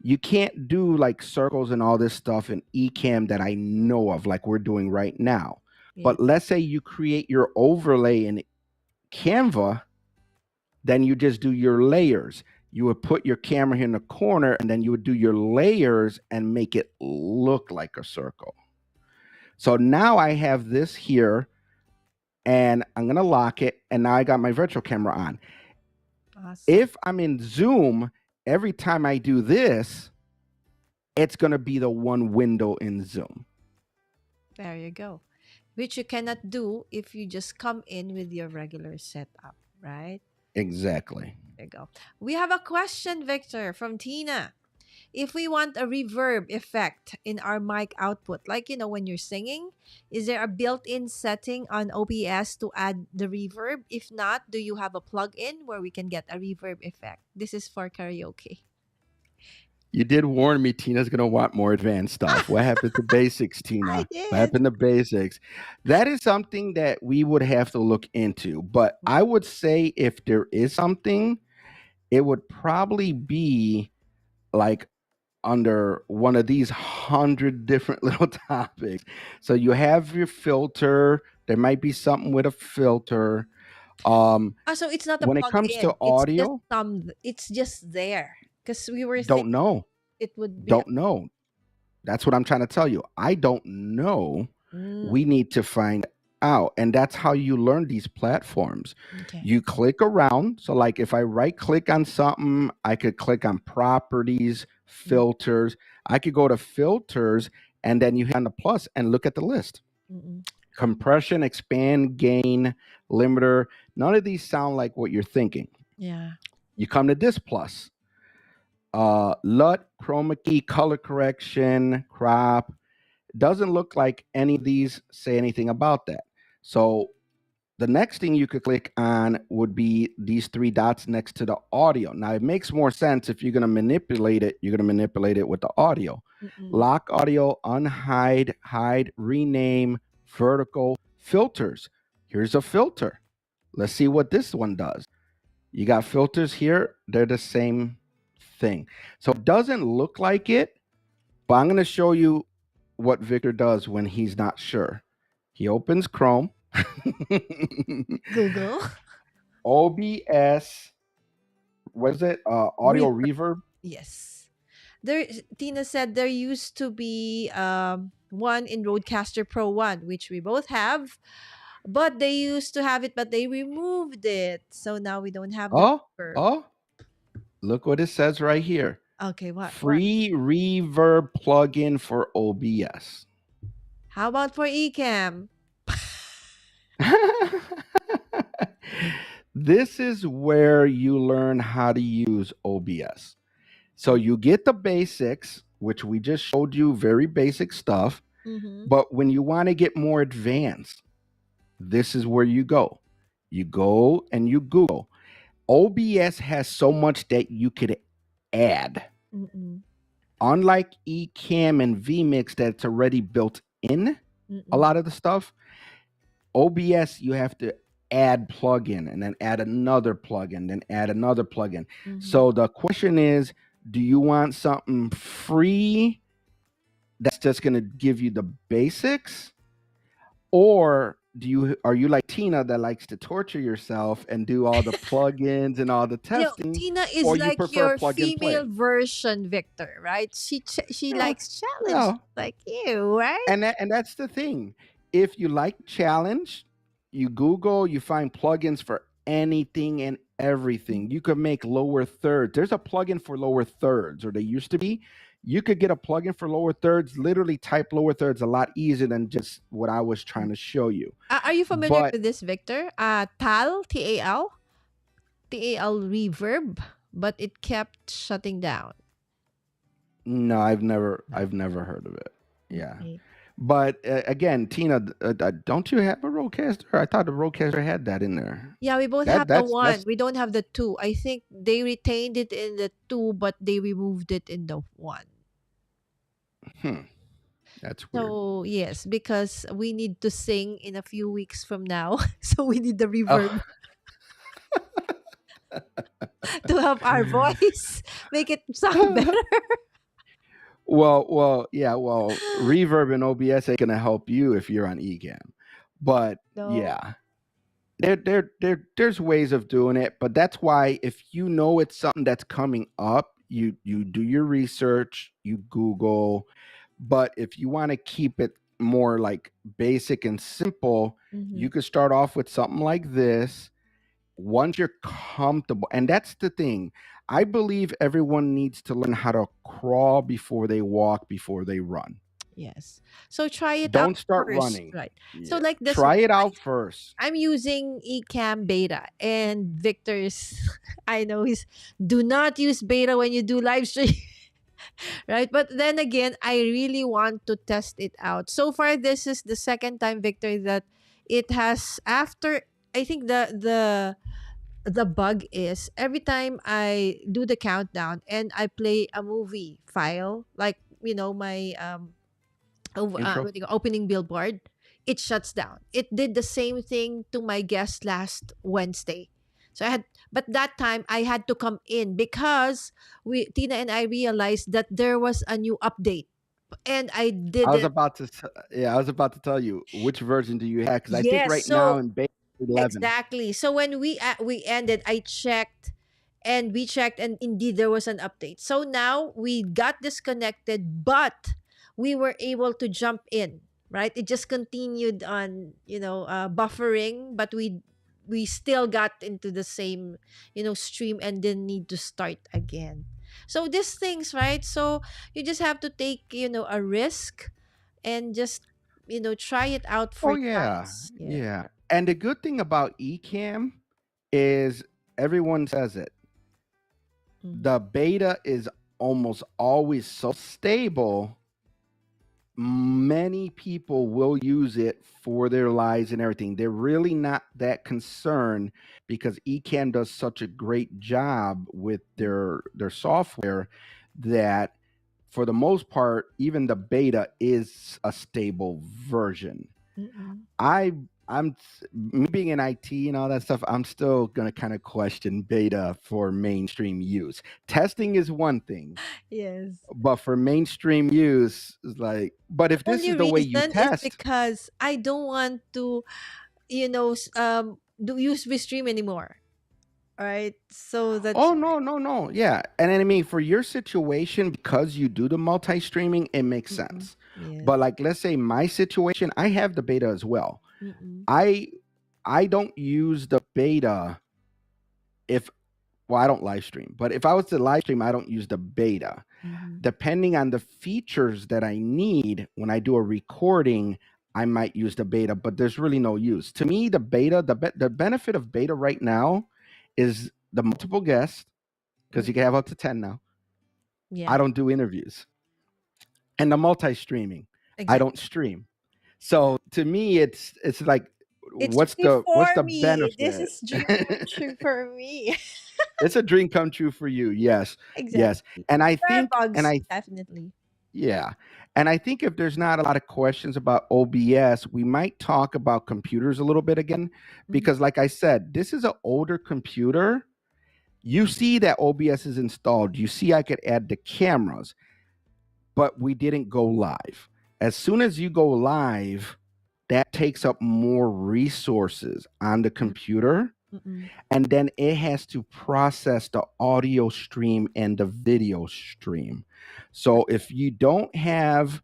Speaker 1: You can't do like circles and all this stuff in Ecamm that I know of, like we're doing right now.
Speaker 3: Yeah.
Speaker 1: But let's say you create your overlay in Canva, then you just do your layers. You would put your camera here in the corner, and then you would do your layers and make it look like a circle. So now I have this here, and I'm going to lock it, and now I got my virtual camera on.
Speaker 3: Awesome.
Speaker 1: If I'm in Zoom, every time I do this, it's going to be the one window in Zoom.
Speaker 3: There you go. Which you cannot do if you just come in with your regular setup, right?
Speaker 1: Exactly.
Speaker 3: There you go. We have a question, Victor, from Tina. If we want a reverb effect in our mic output, like when you're singing, is there a built-in setting on OBS to add the reverb? If not, do you have a plug-in where we can get a reverb effect? This is for karaoke.
Speaker 1: You did warn me Tina's going to want more advanced stuff. What happened to basics, Tina?
Speaker 3: I
Speaker 1: What
Speaker 3: did.
Speaker 1: happened to basics? That is something that we would have to look into. But I would say if there is something, it would probably be like under one of these 100 different little topics. So you have your filter. There might be something with a filter.
Speaker 3: So it's not a
Speaker 1: When it comes to
Speaker 3: plug-in.
Speaker 1: audio,
Speaker 3: It's just there. Because we were
Speaker 1: don't
Speaker 3: thinking
Speaker 1: know.
Speaker 3: it would be.
Speaker 1: Don't know. That's what I'm trying to tell you. I don't know. We need to find out. And that's how you learn these platforms.
Speaker 3: Okay.
Speaker 1: You click around. So, like if I right click on something, I could click on properties, filters. I could go to filters, and then you hit on the plus and look at the list. Compression, expand, gain, limiter. None of these sound like what you're thinking.
Speaker 3: Yeah.
Speaker 1: You come to this plus. LUT, chroma key, color correction, crop. Doesn't look like any of these say anything about that. So the next thing you could click on would be these three dots next to the audio. Now it makes more sense if you're going to manipulate it, you're going to manipulate it with the audio. Lock audio, unhide, hide, rename, vertical, filters. Here's a filter. Let's see what this one does. You got filters here. They're the same thing. So it doesn't look like it, but I'm going to show you what Victor does when he's not sure. He opens Chrome.
Speaker 3: Google.
Speaker 1: OBS. What is it? Audio reverb.
Speaker 3: Yes. Tina said there used to be one in Rodecaster Pro 1, which we both have. But they used to have it, but they removed it. So now we don't have the reverb.
Speaker 1: Look what it says right here.
Speaker 3: Okay, what?
Speaker 1: Free reverb plugin for OBS.
Speaker 3: How about for Ecamm?
Speaker 1: This is where you learn how to use OBS. So you get the basics, which we just showed you, very basic stuff. But when you want to get more advanced, this is where you go. You go and you Google. OBS has so much that you could add. Unlike Ecamm and vMix that's already built in a lot of the stuff, OBS you have to add plugin and then add another plugin, then add another plugin. So the question is, do you want something free that's just going to give you the basics? Or are you like Tina that likes to torture yourself and do all the plugins and all the testing?
Speaker 3: Tina is
Speaker 1: or
Speaker 3: like
Speaker 1: you
Speaker 3: your
Speaker 1: plug and play?
Speaker 3: female version, Victor, right? She likes challenge like you, right?
Speaker 1: And that's the thing. If you like challenge, you Google, you find plugins for anything and everything. You could make lower thirds. There's a plugin for lower thirds, or they used to be. You could get a plugin for lower thirds, literally type lower thirds a lot easier than just what I was trying to show you.
Speaker 3: Are you familiar with this, Victor? TAL, T-A-L reverb, but it kept shutting down.
Speaker 1: No, I've never heard of it. Yeah. But again, Tina, don't you have a Rodecaster? I thought the Rodecaster had that in there.
Speaker 3: Yeah, we both have the one. We don't have the two. I think they retained it in the two, but they removed it in the one.
Speaker 1: That's weird.
Speaker 3: So yes, because we need to sing in a few weeks from now, so we need the reverb. to help our voice, make it sound better.
Speaker 1: Yeah. Well, Reverb and OBS ain't gonna help you if you're on Ecamm, but
Speaker 3: No.
Speaker 1: yeah, there's ways of doing it. But that's why if you know it's something that's coming up, you do your research, you Google. But if you want to keep it more like basic and simple,
Speaker 3: Mm-hmm.
Speaker 1: you could start off with something like this. Once you're comfortable, and that's the thing, I believe everyone needs to learn how to crawl before they walk, before they run.
Speaker 3: Yes. So try it out
Speaker 1: Don't start
Speaker 3: first,
Speaker 1: running.
Speaker 3: right? So
Speaker 1: Yeah,
Speaker 3: like this one,
Speaker 1: try it out first.
Speaker 3: I'm using Ecamm beta, and Victor's I know he's do not use beta when you do live stream. Right? But then again, I really want to test it out. So far, this is the second time, Victor, that it has after. I think the bug is every time I do the countdown and I play a movie file, like my
Speaker 1: Intro.
Speaker 3: what do you call, opening billboard, it shuts down. It did the same thing to my guest last Wednesday. So I had, but that time I had to come in because Tina and I realized that there was a new update, and I
Speaker 1: I was
Speaker 3: didn't.
Speaker 1: about to, yeah, I was about to tell you which version do you have because I think
Speaker 3: Yes,
Speaker 1: right now
Speaker 3: so
Speaker 1: in beta 11.
Speaker 3: exactly. So when we ended, I checked and we checked, and indeed there was an update. So now we got disconnected, but we were able to jump in, right? It just continued on, buffering, but we still got into the same, stream and didn't need to start again. So these things, right? So you just have to take, a risk and just, try it out
Speaker 1: Oh
Speaker 3: for
Speaker 1: yeah,
Speaker 3: twice. Yeah.
Speaker 1: yeah. And the good thing about Ecamm is everyone says it.
Speaker 3: Mm-hmm.
Speaker 1: The beta is almost always so stable. Many people will use it for their lives and everything. They're really not that concerned because Ecamm does such a great job with their software that for the most part, even the beta is a stable version.
Speaker 3: Mm-mm.
Speaker 1: I I'm Me being in IT and all that stuff, I'm still gonna kind of question beta for mainstream use. Testing is one thing,
Speaker 3: Yes.
Speaker 1: but for mainstream use, is like, but if this
Speaker 3: Only
Speaker 1: is the way you
Speaker 3: reason is
Speaker 1: test,
Speaker 3: because I don't want to, do use Restream anymore. Right? So that's
Speaker 1: oh no, no, no, yeah. And then, I mean, for your situation, because you do the multi-streaming, it makes
Speaker 3: mm-mm.
Speaker 1: sense.
Speaker 3: Yes.
Speaker 1: But like, let's say my situation, I have the beta as well.
Speaker 3: Mm-mm.
Speaker 1: I I don't use the beta if well, I don't live stream, but if I was to live stream, I don't use the beta.
Speaker 3: Mm-hmm.
Speaker 1: Depending on the features that I need when I do a recording, I might use the beta, but there's really no use. To me, the beta, the benefit of beta right now is the multiple guests, because you can have up to 10 now. I
Speaker 3: Yeah.
Speaker 1: don't do interviews. And the multi-streaming. I
Speaker 3: Exactly.
Speaker 1: don't stream. So to me, it's like
Speaker 3: It's free
Speaker 1: what's
Speaker 3: for
Speaker 1: the
Speaker 3: me. This
Speaker 1: benefit?
Speaker 3: is dream come true for me.
Speaker 1: It's a dream come true for you. Yes. Yes.
Speaker 3: Exactly.
Speaker 1: And I
Speaker 3: There are
Speaker 1: think and
Speaker 3: bugs,
Speaker 1: I
Speaker 3: definitely.
Speaker 1: Yeah. And I think if there's not a lot of questions about OBS, we might talk about computers a little bit again.
Speaker 3: Mm-hmm.
Speaker 1: Because, like I said, this is an older computer. You see that OBS is installed. You see I could add the cameras, but we didn't go live. As soon as you go live, that takes up more resources on the computer.
Speaker 3: Mm-mm.
Speaker 1: And then it has to process the audio stream and the video stream. So if you don't have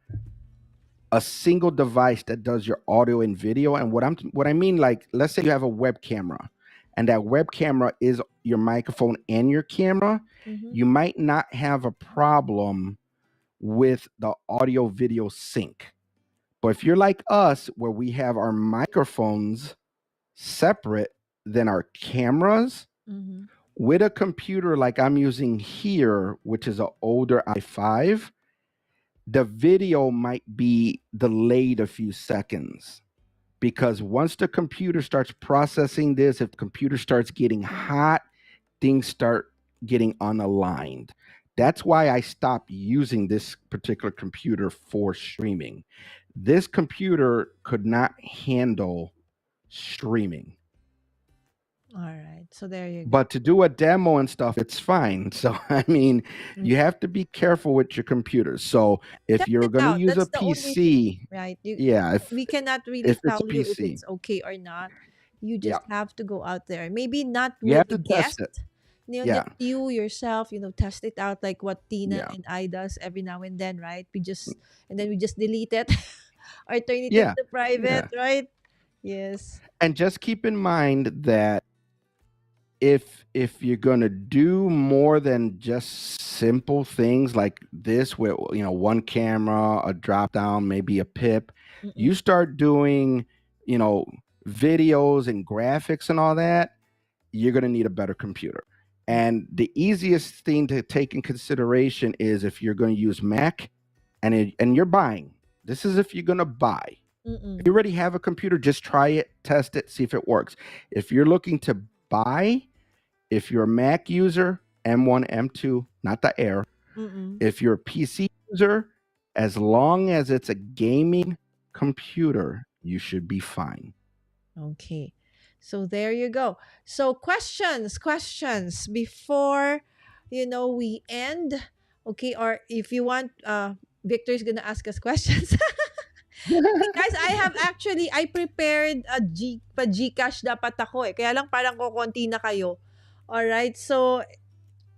Speaker 1: a single device that does your audio and video, and what I mean, like, let's say you have a web camera and that web camera is your microphone and your camera,
Speaker 3: Mm-hmm.
Speaker 1: you might not have a problem with the audio video sync. But if you're like us, where we have our microphones separate than our cameras,
Speaker 3: Mm-hmm.
Speaker 1: with a computer like I'm using here, which is an older i5, the video might be delayed a few seconds because once the computer starts processing this, if the computer starts getting hot, things start getting unaligned. That's why I stopped using this particular computer for streaming. This computer could not handle streaming.
Speaker 3: All right. So there you go.
Speaker 1: But to do a demo and stuff, it's fine. So I mean,
Speaker 3: Mm.
Speaker 1: you have to be careful with your computers. So if
Speaker 3: Test
Speaker 1: you're
Speaker 3: it
Speaker 1: going to
Speaker 3: out.
Speaker 1: use a
Speaker 3: That's the only thing,
Speaker 1: PC,
Speaker 3: right?
Speaker 1: yeah,
Speaker 3: We cannot really
Speaker 1: if it's a
Speaker 3: tell you if
Speaker 1: PC,
Speaker 3: it's okay or not. You
Speaker 1: yeah,
Speaker 3: just have to go out there. Maybe not
Speaker 1: you
Speaker 3: with
Speaker 1: have
Speaker 3: a
Speaker 1: to test
Speaker 3: guest.
Speaker 1: it.
Speaker 3: Just
Speaker 1: Yeah,
Speaker 3: you yourself, test it out like what Tina
Speaker 1: yeah,
Speaker 3: and I does every now and then, right? And then we just delete it or turn it
Speaker 1: yeah,
Speaker 3: into private,
Speaker 1: yeah.
Speaker 3: right? Yes.
Speaker 1: And just keep in mind that if you're going to do more than just simple things like this where one camera, a drop down, maybe a pip, you
Speaker 3: Mm-mm.
Speaker 1: start doing you know videos and graphics and all that, you're going to need a better computer. And the easiest thing to take in consideration is if you're going to use Mac and you're buying. This is if you're going to buy. If
Speaker 3: Mm-mm.
Speaker 1: you already have a computer, just try it, test it, see if it works. If you're looking to buy, if you're a Mac user, M1, M2, not the Air.
Speaker 3: Mm-mm.
Speaker 1: If you're a PC user, as long as it's a gaming computer, you should be fine.
Speaker 3: Okay. So there you go. So questions before we end. Okay, or if you want Victor's gonna ask us questions. Okay, guys, I prepared pa GCash dapat ako eh. Kaya lang parang kokonti na kayo. All right. So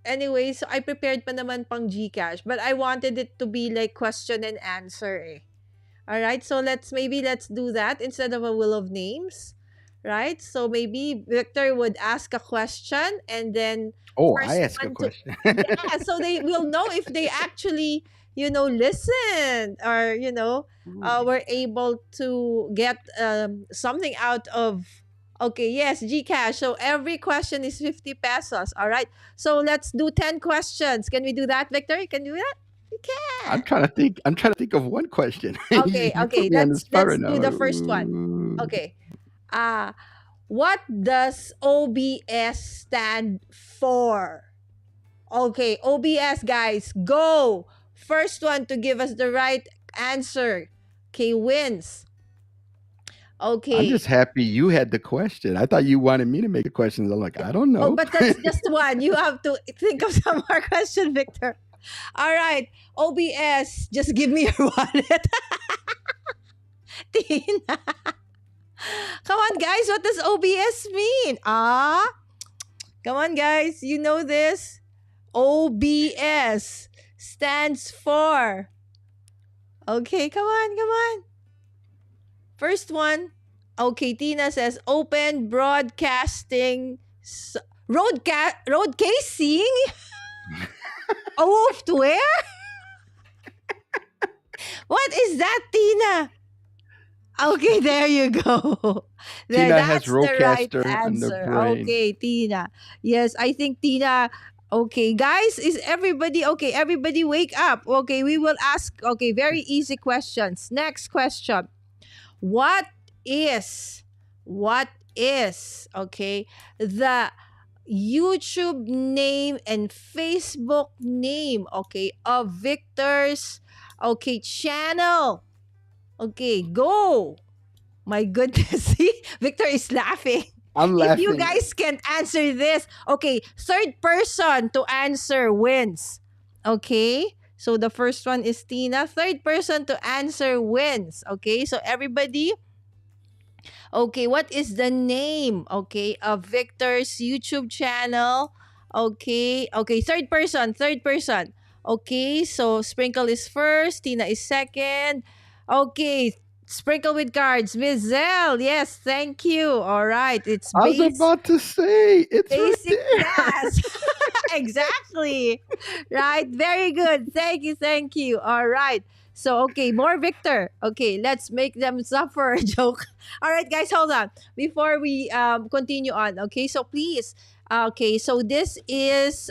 Speaker 3: anyway, so I prepared pa naman pang GCash, but I wanted it to be like question and answer eh. All right, so let's do that instead of a wheel of names, right? So maybe Victor would ask a question, and then
Speaker 1: Oh, I
Speaker 3: first
Speaker 1: ask a
Speaker 3: one to
Speaker 1: question.
Speaker 3: yeah, so they will know if they actually listened or
Speaker 1: Ooh.
Speaker 3: were able to get something out of. Okay, yes, GCash. So every question is 50 pesos. All right. So let's do 10 questions. Can we do that, Victor? You can do that? You
Speaker 1: I'm
Speaker 3: can.
Speaker 1: trying to think. I'm trying to think of one question. you,
Speaker 3: Okay,
Speaker 1: you put
Speaker 3: okay.
Speaker 1: me on the spot
Speaker 3: Let's
Speaker 1: right now.
Speaker 3: do
Speaker 1: I'm
Speaker 3: the
Speaker 1: like,
Speaker 3: first one.
Speaker 1: ooh.
Speaker 3: Okay. Uh what does OBS stand for? Okay, OBS guys, go. First one to give us the right answer. Okay, wins.
Speaker 1: I'm
Speaker 3: Okay.
Speaker 1: just happy you had the question. I thought you wanted me to make the questions. I'm like,
Speaker 3: Yeah.
Speaker 1: I don't
Speaker 3: Oh,
Speaker 1: know.
Speaker 3: but that's just one. You have to think of some more question, Victor. All right. OBS, just give me your wallet. Tina. Come on, guys. What does OBS mean? Come on, guys. You know this. OBS stands for. Okay, come on, come on. First one. Okay, Tina says open broadcasting. Road casing? Software? What is that, Tina? Okay, there you go. There,
Speaker 1: Tina has
Speaker 3: that's the right
Speaker 1: Rodecaster on the
Speaker 3: answer.
Speaker 1: brain.
Speaker 3: Okay, Tina. Yes, I think Tina. Okay, guys, is everybody okay? Everybody wake up. Okay, we will ask. Okay, very easy questions. Next question. What is, what is, okay, the YouTube name and Facebook name, okay, of Victor's, okay, channel? Okay, go. My goodness. See, Victor is laughing.
Speaker 1: I'm
Speaker 3: If you
Speaker 1: laughing.
Speaker 3: guys can't answer this, okay, third person to answer wins. Okay? So the first one is Tina. Third person to answer wins. Okay? So everybody, okay, what is the name, okay, of Victor's YouTube channel? Okay. Okay, third person, third person. Okay, so Sprinkle is first, Tina is second. Okay, Sprinkle with cards. Miss Zell, yes, thank you. All right, it's
Speaker 1: I was about to say it's right
Speaker 3: basic
Speaker 1: there.
Speaker 3: class. Exactly. Right, very good. Thank you, thank you. All right. So, okay, more Victor. Okay, let's make them suffer. Joke. All right, guys, hold on. Before we continue on, okay, so please, okay, so this is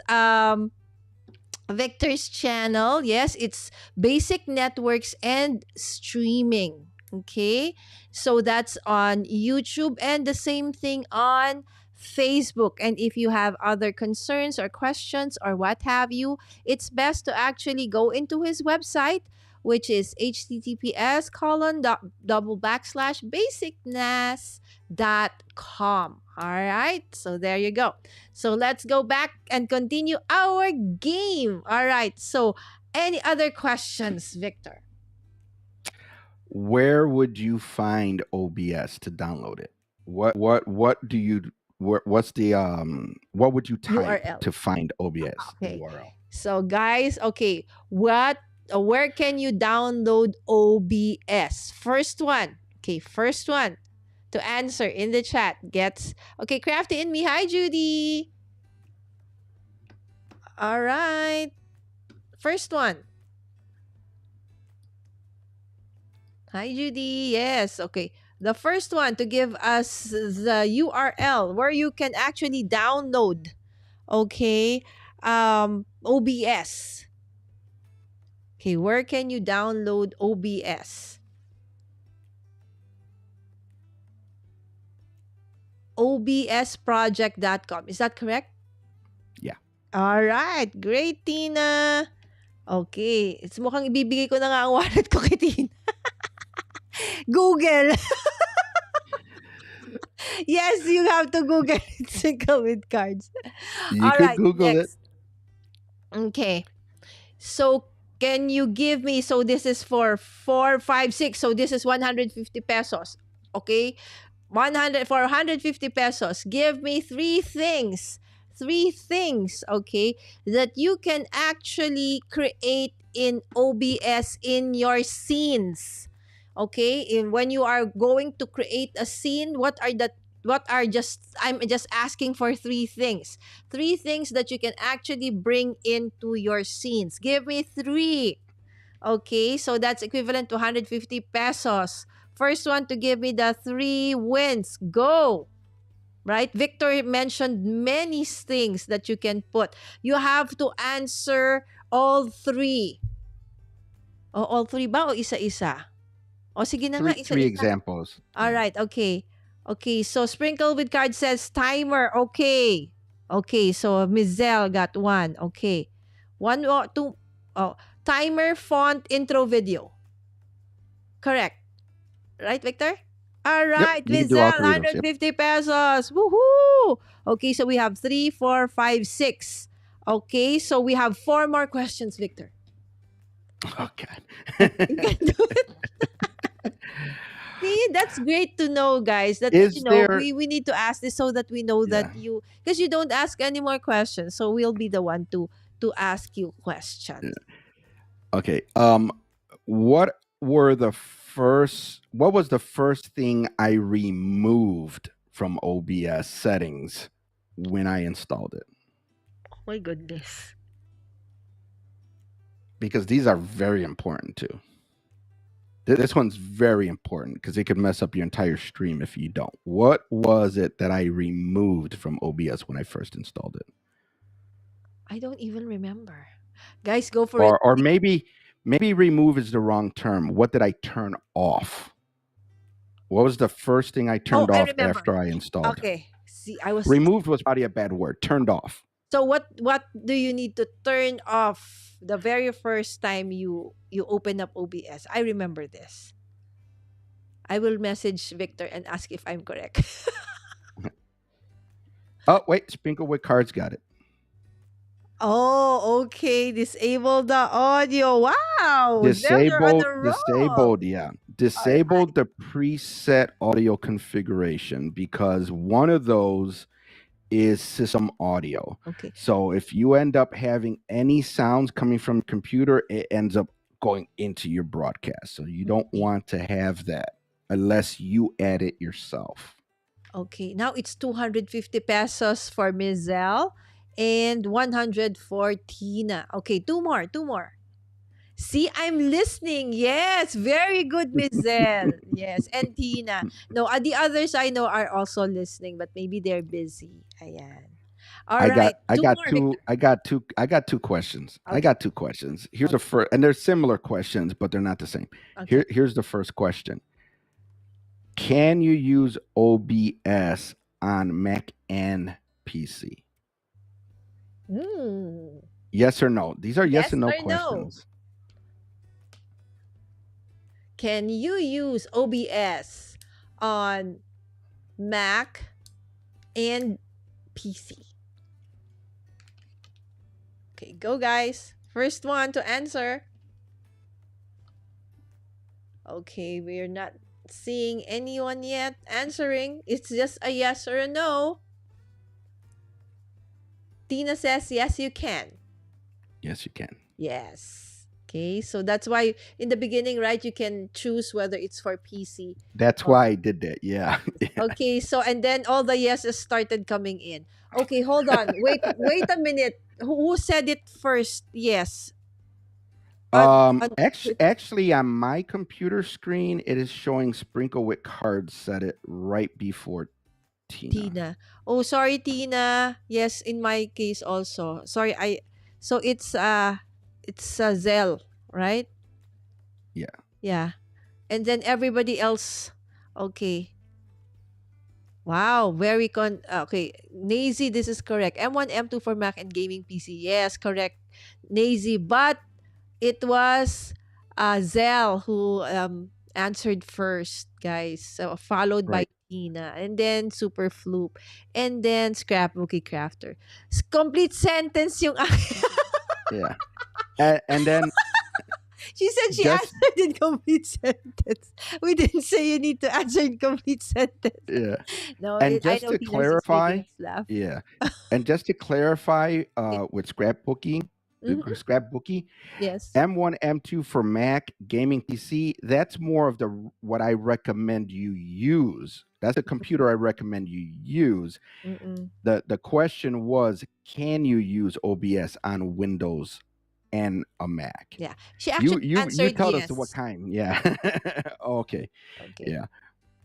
Speaker 3: Victor's channel. Yes, it's Basic Networks and Streaming. Okay, so that's on YouTube and the same thing on Facebook. And if you have other concerns or questions or what have you, it's best to actually go into his website, which is https:// basicnas All right, so there you go. So let's go back and continue our game. All right, so any other questions, Victor?
Speaker 1: Where would you find OBS to download it? What do you what's the what would you type
Speaker 3: URL.
Speaker 1: to find OBS, the
Speaker 3: Okay.
Speaker 1: URL?
Speaker 3: So guys, okay, where can you download OBS? First one. Okay, first one to answer in the chat gets okay, Crafty and me. Hi Judy. All right. First one. Hi Judy. Yes, okay. The first one to give us the URL where you can actually download, okay, OBS. Okay, where can you download OBS? obsproject.com. Is that correct?
Speaker 1: Yeah.
Speaker 3: All right. Great, Tina. Okay. It's mukhang ibibigay ko na nga ang wallet ko kay Tina. Google. Yes, you have to Google it. Single with cards.
Speaker 1: You
Speaker 3: All
Speaker 1: could
Speaker 3: right.
Speaker 1: Google it.
Speaker 3: Next. Okay. So, can you give me, so this is for 4, 5, 6. So, this is 150 pesos. Okay. 150 pesos. Give me three things, okay, that you can actually create in OBS in your scenes. Okay, when you are going to create a scene, I'm just asking for three things that you can actually bring into your scenes. Give me three. Okay, so that's equivalent to 150 pesos. First one to give me the 3 wins. Go. Right? Victor mentioned many things that you can put. You have to answer all three. O, all three ba o isa-isa? O sige na nga,
Speaker 1: Three
Speaker 3: isa-isa.
Speaker 1: examples.
Speaker 3: All right, okay. Okay, so Sprinkle with Card says timer. Okay. Okay, so Mizelle got one. Okay. One or two. Oh, timer, font, intro video. Correct. Right, Victor? All right,
Speaker 1: Yep, you can do all
Speaker 3: Mizelle,
Speaker 1: three of those. Yep.
Speaker 3: 150 pesos. Woohoo! Okay, so we have 3, 4, 5, 6. Okay, so we have 4 more questions, Victor.
Speaker 1: Oh God.
Speaker 3: You can do it. See, that's great to know, guys. That
Speaker 1: Is there
Speaker 3: we need to ask this so that we know that
Speaker 1: Yeah.
Speaker 3: because you don't ask any more questions, so we'll be the one to ask you questions.
Speaker 1: Okay. What was the first thing I removed from OBS settings when I installed it?
Speaker 3: Oh my goodness.
Speaker 1: Because these are very important too. This one's very important because it could mess up your entire stream if you don't. What was it that I removed from OBS when I first installed it?
Speaker 3: I don't even remember. Guys, go for it.
Speaker 1: Or maybe remove is the wrong term. What did I turn off? What was the first thing I turned
Speaker 3: I
Speaker 1: off
Speaker 3: remember.
Speaker 1: after I installed?
Speaker 3: Okay. See, I was
Speaker 1: Removed was probably a bad word. Turned off.
Speaker 3: So what do you need to turn off the very first time you open up OBS? I remember this. I will message Victor and ask if I'm correct.
Speaker 1: Oh, wait, Sprinkle with Cards got it.
Speaker 3: Oh, okay. Disable the audio. Wow. They're on a roll.
Speaker 1: Disabled the preset audio configuration because one of those is system audio.
Speaker 3: Okay.
Speaker 1: So if you end up having any sounds coming from the computer, it ends up going into your broadcast. So you don't want to have that unless you add it yourself.
Speaker 3: Okay. Now it's 250 pesos for Mizelle and 100 for Tina. Okay, two more. See, I'm listening. Yes, very good, Mizelle. Yes, and Tina. No, the others I know are also listening, but maybe they're busy. Ayan. All right.
Speaker 1: I got two questions.
Speaker 3: Okay.
Speaker 1: I got two questions. Here's the first, and they're similar questions, but they're not the same.
Speaker 3: Okay.
Speaker 1: Here's the first question. Can you use OBS on Mac and PC? Yes or no? These are yes and no questions.
Speaker 3: Can you use OBS on Mac, and PC. Okay, go guys. First one to answer. Okay, we're not seeing anyone yet answering. It's just a yes or a no. Tina says, yes, you can.
Speaker 1: Yes, you can.
Speaker 3: Yes. Okay, so that's why in the beginning, right, you can choose whether it's for PC.
Speaker 1: That's why I did that. Yeah.
Speaker 3: Okay, so and then all the yeses started coming in. Okay, hold on. Wait a minute. Who said it first? Yes. On
Speaker 1: Actually, on my computer screen, it is showing sprinkle with cards set it right before Tina.
Speaker 3: Tina. Oh, sorry, Tina. Yes, in my case also. Sorry, so it's Zell, right?
Speaker 1: Yeah.
Speaker 3: Yeah. And then everybody else. Okay. Wow, very okay. Nazy, this is correct. M1, M2 for Mac and gaming PC. Yes, correct. Nazy, but it was Zell who answered first, guys. So followed by
Speaker 1: Right.
Speaker 3: Tina, and then Super Floop, and then Scrapbookie Crafter. Complete sentence yung
Speaker 1: Yeah. And then
Speaker 3: she said she
Speaker 1: just
Speaker 3: answered in complete sentence. We didn't say you need to answer in complete sentence.
Speaker 1: yeah.
Speaker 3: No,
Speaker 1: And
Speaker 3: I
Speaker 1: just
Speaker 3: know
Speaker 1: to
Speaker 3: Tina's just making
Speaker 1: clarify,
Speaker 3: us laugh.
Speaker 1: yeah. And just to clarify, with scrapbooking,
Speaker 3: Mm-hmm.
Speaker 1: scrapbookie,
Speaker 3: Yes.
Speaker 1: M1, M2 for Mac, gaming PC, that's more of the what I recommend you use. That's a computer I recommend you use.
Speaker 3: Mm-mm.
Speaker 1: The question was, can you use OBS on Windows and a Mac?
Speaker 3: Yeah. She
Speaker 1: You
Speaker 3: actually
Speaker 1: you you
Speaker 3: answered
Speaker 1: tell us what
Speaker 3: yes.
Speaker 1: kind. Yeah. Okay.
Speaker 3: Okay.
Speaker 1: Yeah.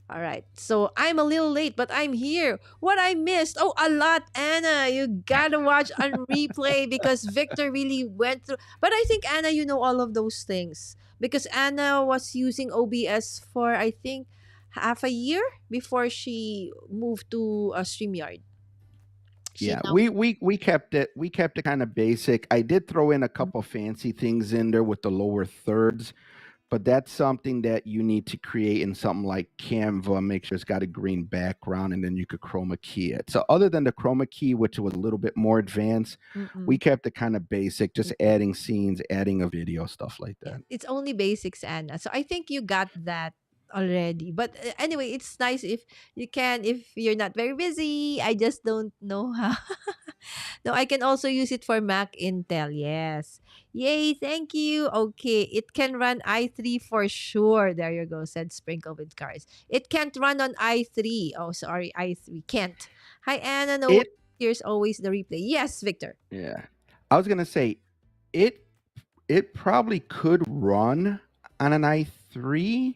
Speaker 3: All right. So I'm a little late, but I'm here. What I missed? Oh, a lot, Anna. You gotta watch on replay because Victor really went through. But I think Anna, you know all of those things because Anna was using OBS for I think half a year before she moved to StreamYard. She
Speaker 1: Yeah,
Speaker 3: now.
Speaker 1: we kept it kind of basic. I did throw in a couple fancy things in there with the lower thirds, but that's something that you need to create in something like Canva. Make sure it's got a green background, and then you could chroma key it. So other than the chroma key, which was a little bit more advanced, we
Speaker 3: Mm-mm.
Speaker 1: kept it kind of basic, just adding scenes, adding a video, stuff like
Speaker 3: Yeah,
Speaker 1: that.
Speaker 3: it's only basics, Anna. So I think you got that already. But anyway, it's nice if you can, if you're not very busy. I just don't know how. No, I can also use it for Mac Intel. Yes. Yay, thank you. Okay, it can run i3 for sure. There you go, said Sprinkle with Cars. It can't run on i3. Oh, sorry, i3 can't. Hi, Anna. No worries.
Speaker 1: It
Speaker 3: Here's always the replay. Yes, Victor.
Speaker 1: Yeah, I was gonna say it. It probably could run on an i3.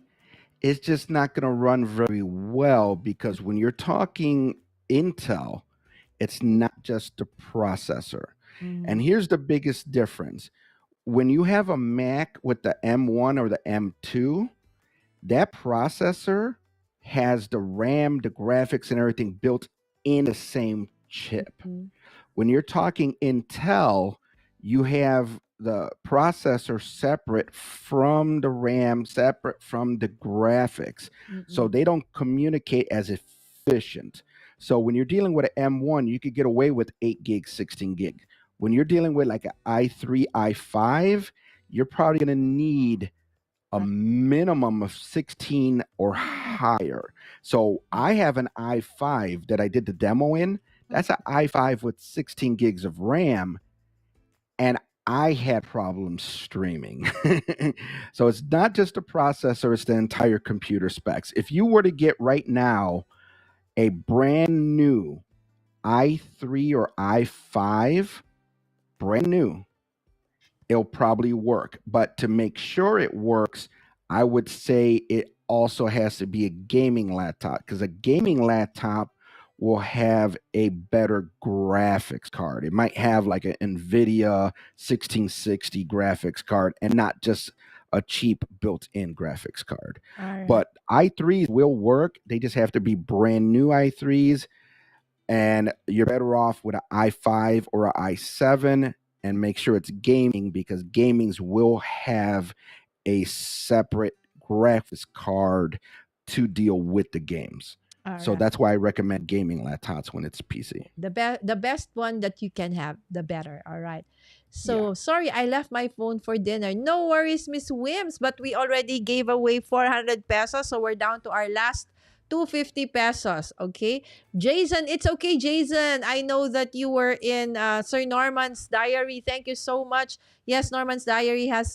Speaker 1: It's just not going to run very well because when you're talking Intel, it's not just the processor. And
Speaker 3: Mm,
Speaker 1: here's the biggest difference. When you have a Mac with the M1 or the M2, that processor has the RAM, the graphics, and everything built in the same chip.
Speaker 3: mm,
Speaker 1: When you're talking Intel, you have the processor separate from the RAM, separate from the graphics. So
Speaker 3: mm,
Speaker 1: they don't communicate as efficient. So when you're dealing with an M1, you could get away with 8 gig, 16 gig. When you're dealing with like an i3, i5, you're probably going to need a minimum of 16 or higher. So I have an i5 that I did the demo in. That's an i5 with 16 gigs of RAM, and I had problems streaming. So it's not just the processor, it's the entire computer specs. If you were to get right now a brand new i3 or i5, brand new, it'll probably work. But to make sure it works, I would say it also has to be a gaming laptop because a gaming laptop will have a better graphics card. It might have like an NVIDIA 1660 graphics card and not just a cheap built-in graphics card.
Speaker 3: All right.
Speaker 1: But i3s will work. They just have to be brand new i3s, and you're better off with an i5 or an i7, and make sure it's gaming because gamings will have a separate graphics card to deal with the games.
Speaker 3: All
Speaker 1: So
Speaker 3: right.
Speaker 1: that's why I recommend gaming laptops when it's PC.
Speaker 3: The best one that you can have, the better. All right.
Speaker 1: Yeah.
Speaker 3: So sorry, I left my phone for dinner. No worries, Miss Wims, but we already gave away 400 pesos, so we're down to our last 250 pesos. Okay, Jason, it's okay, Jason. I know that you were in Sir Norman's diary. Thank you so much. Yes, Norman's diary has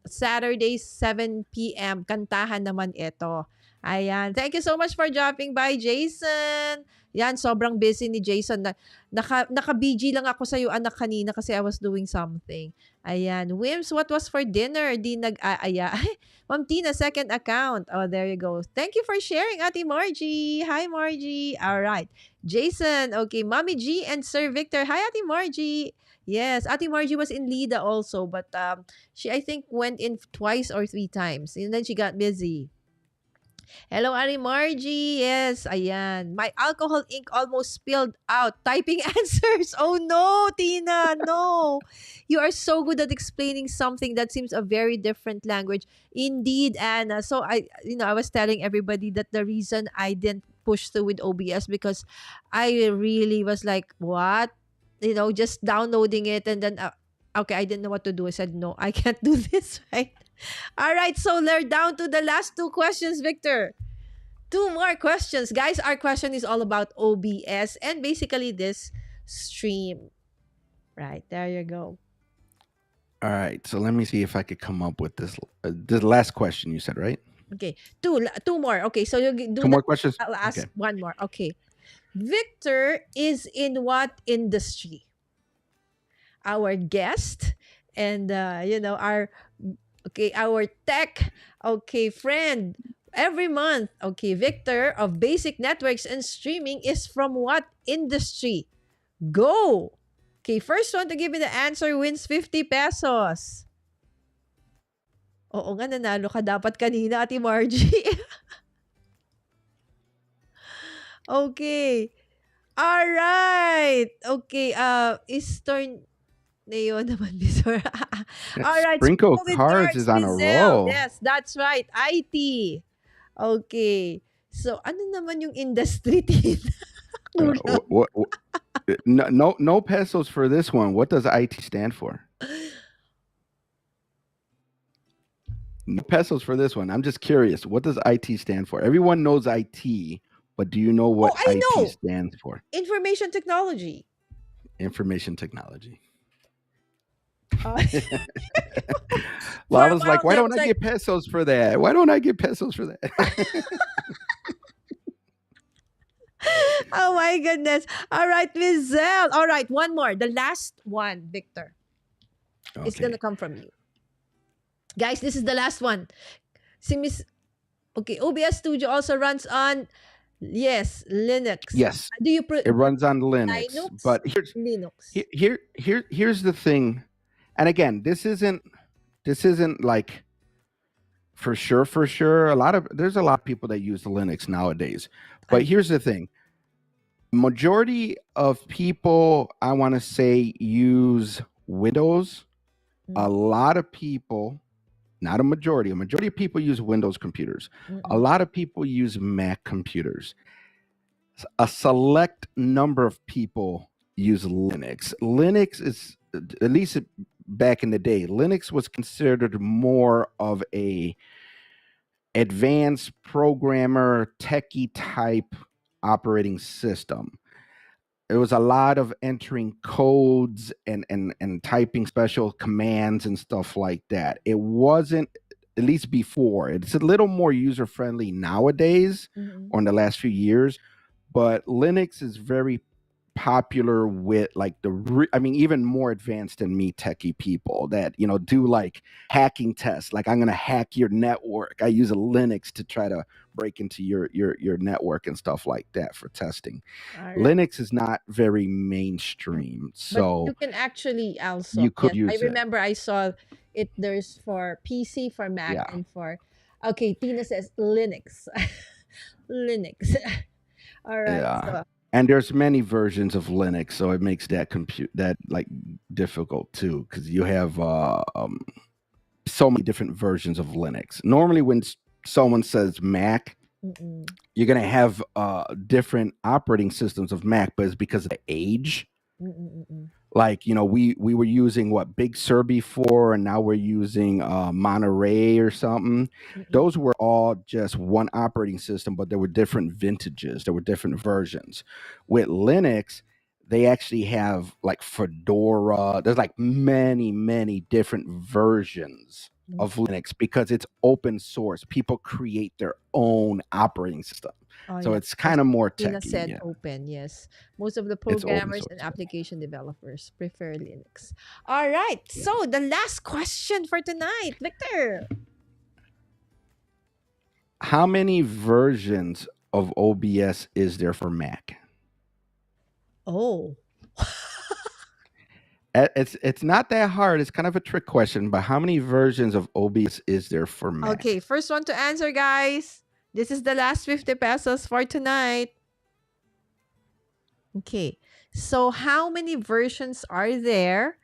Speaker 3: Saturday 7 p.m. Kantahan naman ito. Ayan. Thank you so much for dropping by, Jason. Yan, sobrang busy ni Jason. Naka-BG lang ako sa iyo, anak, kanina kasi I was doing something. Ayan. Wims, what was for dinner? Di nag-aaya. Ma'am Tina, second account. Oh, there you go. Thank you for sharing, Ate Margie. Hi, Margie. All right. Jason, okay. Mommy G and Sir Victor. Hi, Ate Margie. Yes, Ate Margie was in Lida also, but she, I think, went in twice or three times. And then she got busy. Hello, Ari Margie. Yes, ayan. My alcohol ink almost spilled out. Typing answers. Oh no, Tina, no. You are so good at explaining something that seems a very different language. Indeed, Anna. So I was telling everybody that the reason I didn't push through with OBS because I really was like, what? Just downloading it and then okay, I didn't know what to do. I said, no, I can't do this, right? All right, so they're down to the last two questions, Victor. Two more questions. Guys, our question is all about OBS and basically this stream. Right, there you go.
Speaker 1: All right. So let me see if I could come up with this. The last question you said, right?
Speaker 3: Okay, two more. Okay, so you do
Speaker 1: Two more questions.
Speaker 3: I'll ask
Speaker 1: Okay.
Speaker 3: one more. Okay. Victor is in what industry? Our guest and our tech friend every month. Okay, Victor of Basic Networks and Streaming is from what industry? Go. Okay, first one to give me the answer wins 50 pesos. Oo nga, nanalo ka dapat kanina, Ate Margie. Okay. All right. Okay, Eastern Neo naman this one. All right.
Speaker 1: Sprinkle
Speaker 3: So with
Speaker 1: Cards is on a
Speaker 3: Mizel.
Speaker 1: roll.
Speaker 3: Yes, that's right. IT. Okay. So, ano naman yung industry, Tina?
Speaker 1: What, no pesos for this one. What does IT stand for? No pesos for this one. I'm just curious. What does IT stand for? Everyone knows IT, but do you know what
Speaker 3: I know.
Speaker 1: IT stands for?
Speaker 3: Information technology.
Speaker 1: Information technology.
Speaker 3: For a
Speaker 1: Lala's
Speaker 3: while
Speaker 1: like, why
Speaker 3: there,
Speaker 1: don't
Speaker 3: it's
Speaker 1: I
Speaker 3: like-
Speaker 1: get pesos for that? Why don't I get pesos for that?
Speaker 3: Oh my goodness. All right, Miss Zell. All right, one more. The last one, Victor. It's
Speaker 1: Okay.
Speaker 3: gonna come from you. Guys, this is the last one. Si Miss Okay, OBS Studio also runs on Linux.
Speaker 1: Yes,
Speaker 3: Do you
Speaker 1: it runs on Linux.
Speaker 3: Linux?
Speaker 1: But
Speaker 3: Linux.
Speaker 1: here's the thing. And again, this isn't like for sure. There's a lot of people that use Linux nowadays. But here's the thing. Majority of people, I want to say, use Windows. A lot of people, not a majority of people use Windows computers. A lot of people use Mac computers. A select number of people use Linux. Linux is, at least back in the day, Linux was considered more of a advanced programmer, techie type operating system. It was a lot of entering codes and typing special commands and stuff like that. It wasn't, at least before. It's a little more user friendly nowadays or in the last few years, but Linux is very popular with like even more advanced than me techie people that do like hacking tests. Like, I'm gonna hack your network. I use a Linux to try to break into your network and stuff like that for testing. Right. Linux is not very mainstream, so
Speaker 3: but you can actually also
Speaker 1: you could use
Speaker 3: I remember I saw it. There's for PC, for Mac, and for Tina says Linux. Linux. All right.
Speaker 1: Yeah. And there's many versions of Linux, so it makes that difficult too, because you have so many different versions of Linux. Normally, when someone says Mac,
Speaker 3: Mm-mm.
Speaker 1: You're gonna have different operating systems of Mac, but it's because of the age.
Speaker 3: Mm-mm. Mm-mm.
Speaker 1: Like, we were using what Big Sur before, and now we're using Monterey or something.
Speaker 3: Mm-mm.
Speaker 1: Those were all just one operating system, but there were different vintages, there were different versions. With Linux, they actually have like Fedora. There's like many different versions
Speaker 3: Mm.
Speaker 1: of Linux because it's open source. People create their own operating system,
Speaker 3: Oh
Speaker 1: so
Speaker 3: yeah,
Speaker 1: it's
Speaker 3: as
Speaker 1: kind of more
Speaker 3: Tina
Speaker 1: techy.
Speaker 3: said,
Speaker 1: Yeah,
Speaker 3: open. Yes, most of the
Speaker 1: it's open
Speaker 3: programmers and
Speaker 1: source.
Speaker 3: application developers prefer Linux. All right.
Speaker 1: Yeah.
Speaker 3: So the last question for tonight, Victor.
Speaker 1: How many versions of OBS is there for Mac?
Speaker 3: Oh.
Speaker 1: It's not that hard. It's kind of a trick question, but how many versions of OBS is there for
Speaker 3: Okay,
Speaker 1: Mac?
Speaker 3: first one to answer, guys. This is the last 50 pesos for tonight. Okay. So how many versions are there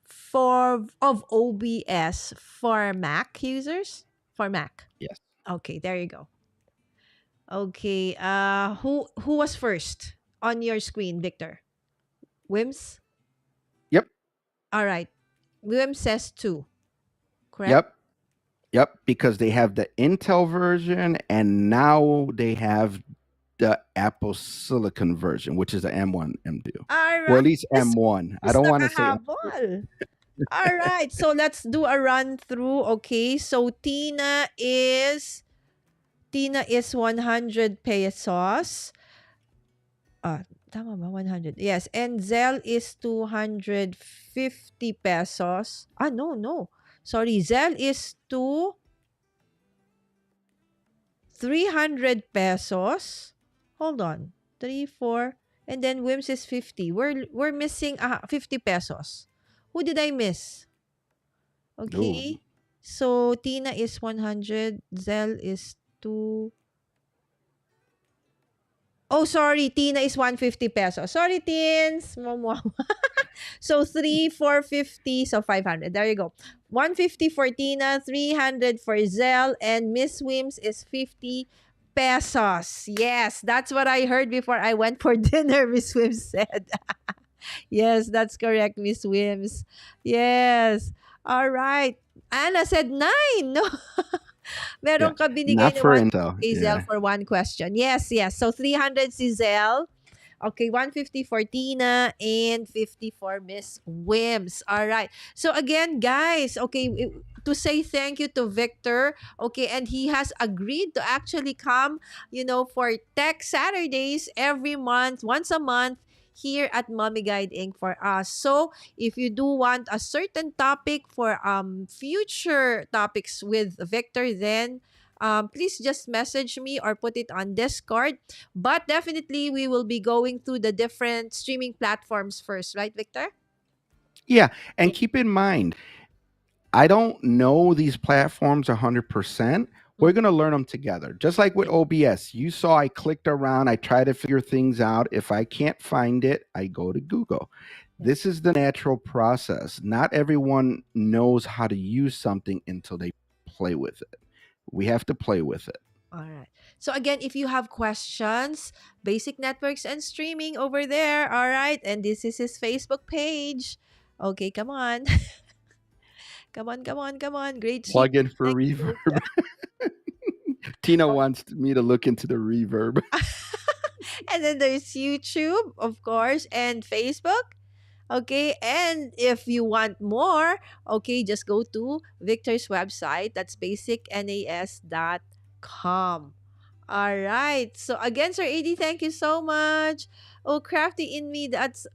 Speaker 3: for of OBS for Mac users? For Mac.
Speaker 1: Yes.
Speaker 3: Okay, there you go. Okay. Who was first on your screen, Victor? Wims?
Speaker 1: Yep.
Speaker 3: All right. Wims says 2, correct?
Speaker 1: Yep. Yep. Because they have the Intel version, and now they have the Apple Silicon version, which is the M1, M2.
Speaker 3: All
Speaker 1: Well,
Speaker 3: right.
Speaker 1: at least
Speaker 3: Miss
Speaker 1: M1. I
Speaker 3: Wims
Speaker 1: don't want to say M2.
Speaker 3: nakahabol. All right. So let's do a run through. Okay. So Tina is 100 pesos. Ah, tama ba? 100. Yes. And Zell is 250 pesos. Ah, no, no. Sorry. Zell is 300 pesos. Hold on. 3, 4. And then Wims is 50. We're missing 50 pesos. Who did I miss?
Speaker 1: Ooh.
Speaker 3: Okay. So Tina is 100. Zell is 2. Oh, sorry. Tina is 150 pesos. Sorry, teens. So 3, 450. So 500. There you go. 150 for Tina, 300 for Zell, and Miss Wims is 50 pesos. Yes, that's what I heard before I went for dinner, Miss Wims said. Yes, that's correct, Miss Wims. Yes. All right. Anna said 9. No.
Speaker 1: Yeah.
Speaker 3: Meron ka binigay
Speaker 1: Not
Speaker 3: na
Speaker 1: for
Speaker 3: 150
Speaker 1: Intel.
Speaker 3: kay Zell
Speaker 1: Yeah.
Speaker 3: for one question. Yes, yes. So 300 si Zell. Okay, 150 for Tina and 50 for Miss Wims. All right. So again, guys, okay, to say thank you to Victor, okay, and he has agreed to actually come, for Tech Saturdays every month, once a month here at Mommy Guide Inc. for us. So, if you do want a certain topic for future topics with Victor, then please just message me or put it on Discord. But definitely, we will be going through the different streaming platforms first, right, Victor?
Speaker 1: Yeah. And keep in mind, I don't know these platforms 100%. We're
Speaker 3: Mm.
Speaker 1: going to learn them together. Just like with
Speaker 3: Yeah.
Speaker 1: OBS, you saw I clicked around, I try to figure things out. If I can't find it, I go to Google.
Speaker 3: Yeah.
Speaker 1: This is the natural process. Not everyone knows how to use something until they play with it. We have to play with it.
Speaker 3: All right. So again, if you have questions, Basic Networks and Streaming over there. All right. And this is his Facebook page. Okay, come on. Come on, come on, come on. Great stream.
Speaker 1: Plug in for
Speaker 3: Thank
Speaker 1: reverb.
Speaker 3: you.
Speaker 1: Tina wants me to look into the reverb.
Speaker 3: And then there's YouTube, of course, and Facebook. Okay, and if you want more, okay, just go to Victor's website. That's basicnas.com. All right. So again, Sir AD, thank you so much. Oh, crafty in me. It's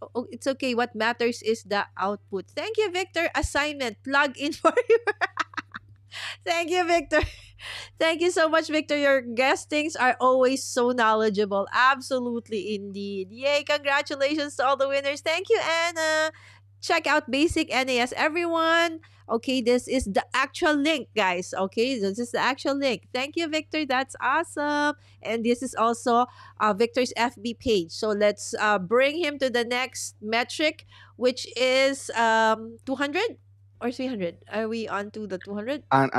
Speaker 3: okay. What matters is the output. Thank you, Victor. Assignment. Plug in for you. Thank you, Victor. Thank you so much, Victor. Your guestings are always so knowledgeable. Absolutely, indeed. Yay, congratulations to all the winners. Thank you, Anna. Check out Basic NAS, everyone. Okay, this is the actual link, guys. Okay, this is the actual link. Thank you, Victor. That's awesome. And this is also Victor's FB page. So let's bring him to the next metric, which is 200. or 300? Are we on to the 200?
Speaker 1: On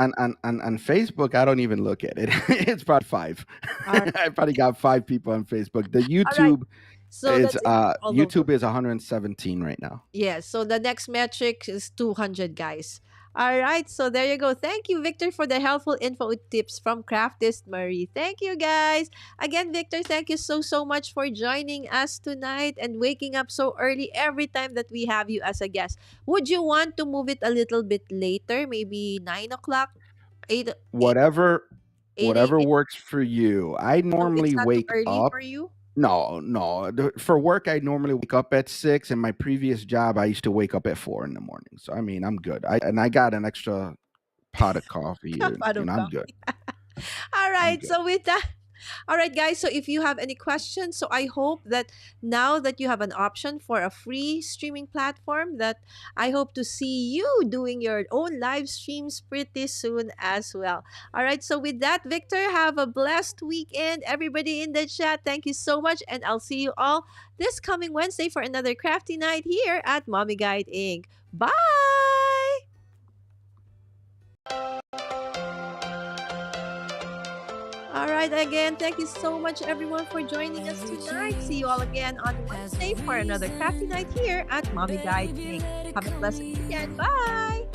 Speaker 1: Facebook, I don't even look at it. It's probably five.
Speaker 3: All
Speaker 1: I probably got five people on Facebook. The
Speaker 3: right.
Speaker 1: YouTube
Speaker 3: So that's all over.
Speaker 1: YouTube is 117 right now.
Speaker 3: Yes. So the next metric is 200, guys. All right. So there you go. Thank you, Victor, for the helpful info tips from Craftist Marie. Thank you, guys. Again, Victor, thank you so much for joining us tonight and waking up so early every time that we have you as a guest. Would you want to move it a little bit later? Maybe 9 o'clock, 8, 8,
Speaker 1: Whatever
Speaker 3: 8
Speaker 1: whatever
Speaker 3: a.m.?
Speaker 1: works for you. I
Speaker 3: So it's
Speaker 1: normally
Speaker 3: not too
Speaker 1: wake
Speaker 3: early
Speaker 1: up.
Speaker 3: for you?
Speaker 1: No, no. For work, I normally wake up at 6. And my previous job, I used to wake up at 4 in the morning. So I mean, I'm good. I got an extra pot of coffee,
Speaker 3: Cup
Speaker 1: and
Speaker 3: out of
Speaker 1: I'm good.
Speaker 3: coffee. All
Speaker 1: I'm
Speaker 3: right.
Speaker 1: good.
Speaker 3: So with that, all right, guys. So if you have any questions, so I hope that now that you have an option for a free streaming platform, that I hope to see you doing your own live streams pretty soon as well. All right. So with that, Victor, have a blessed weekend. Everybody in the chat, thank you so much, and I'll see you all this coming Wednesday for another crafty night here at Mommy Guide Inc. Bye. All right, again, thank you so much, everyone, for joining us tonight. See you all again on Wednesday for another crafty night here at Mommy Guide Inc. Have a blessed weekend. Bye.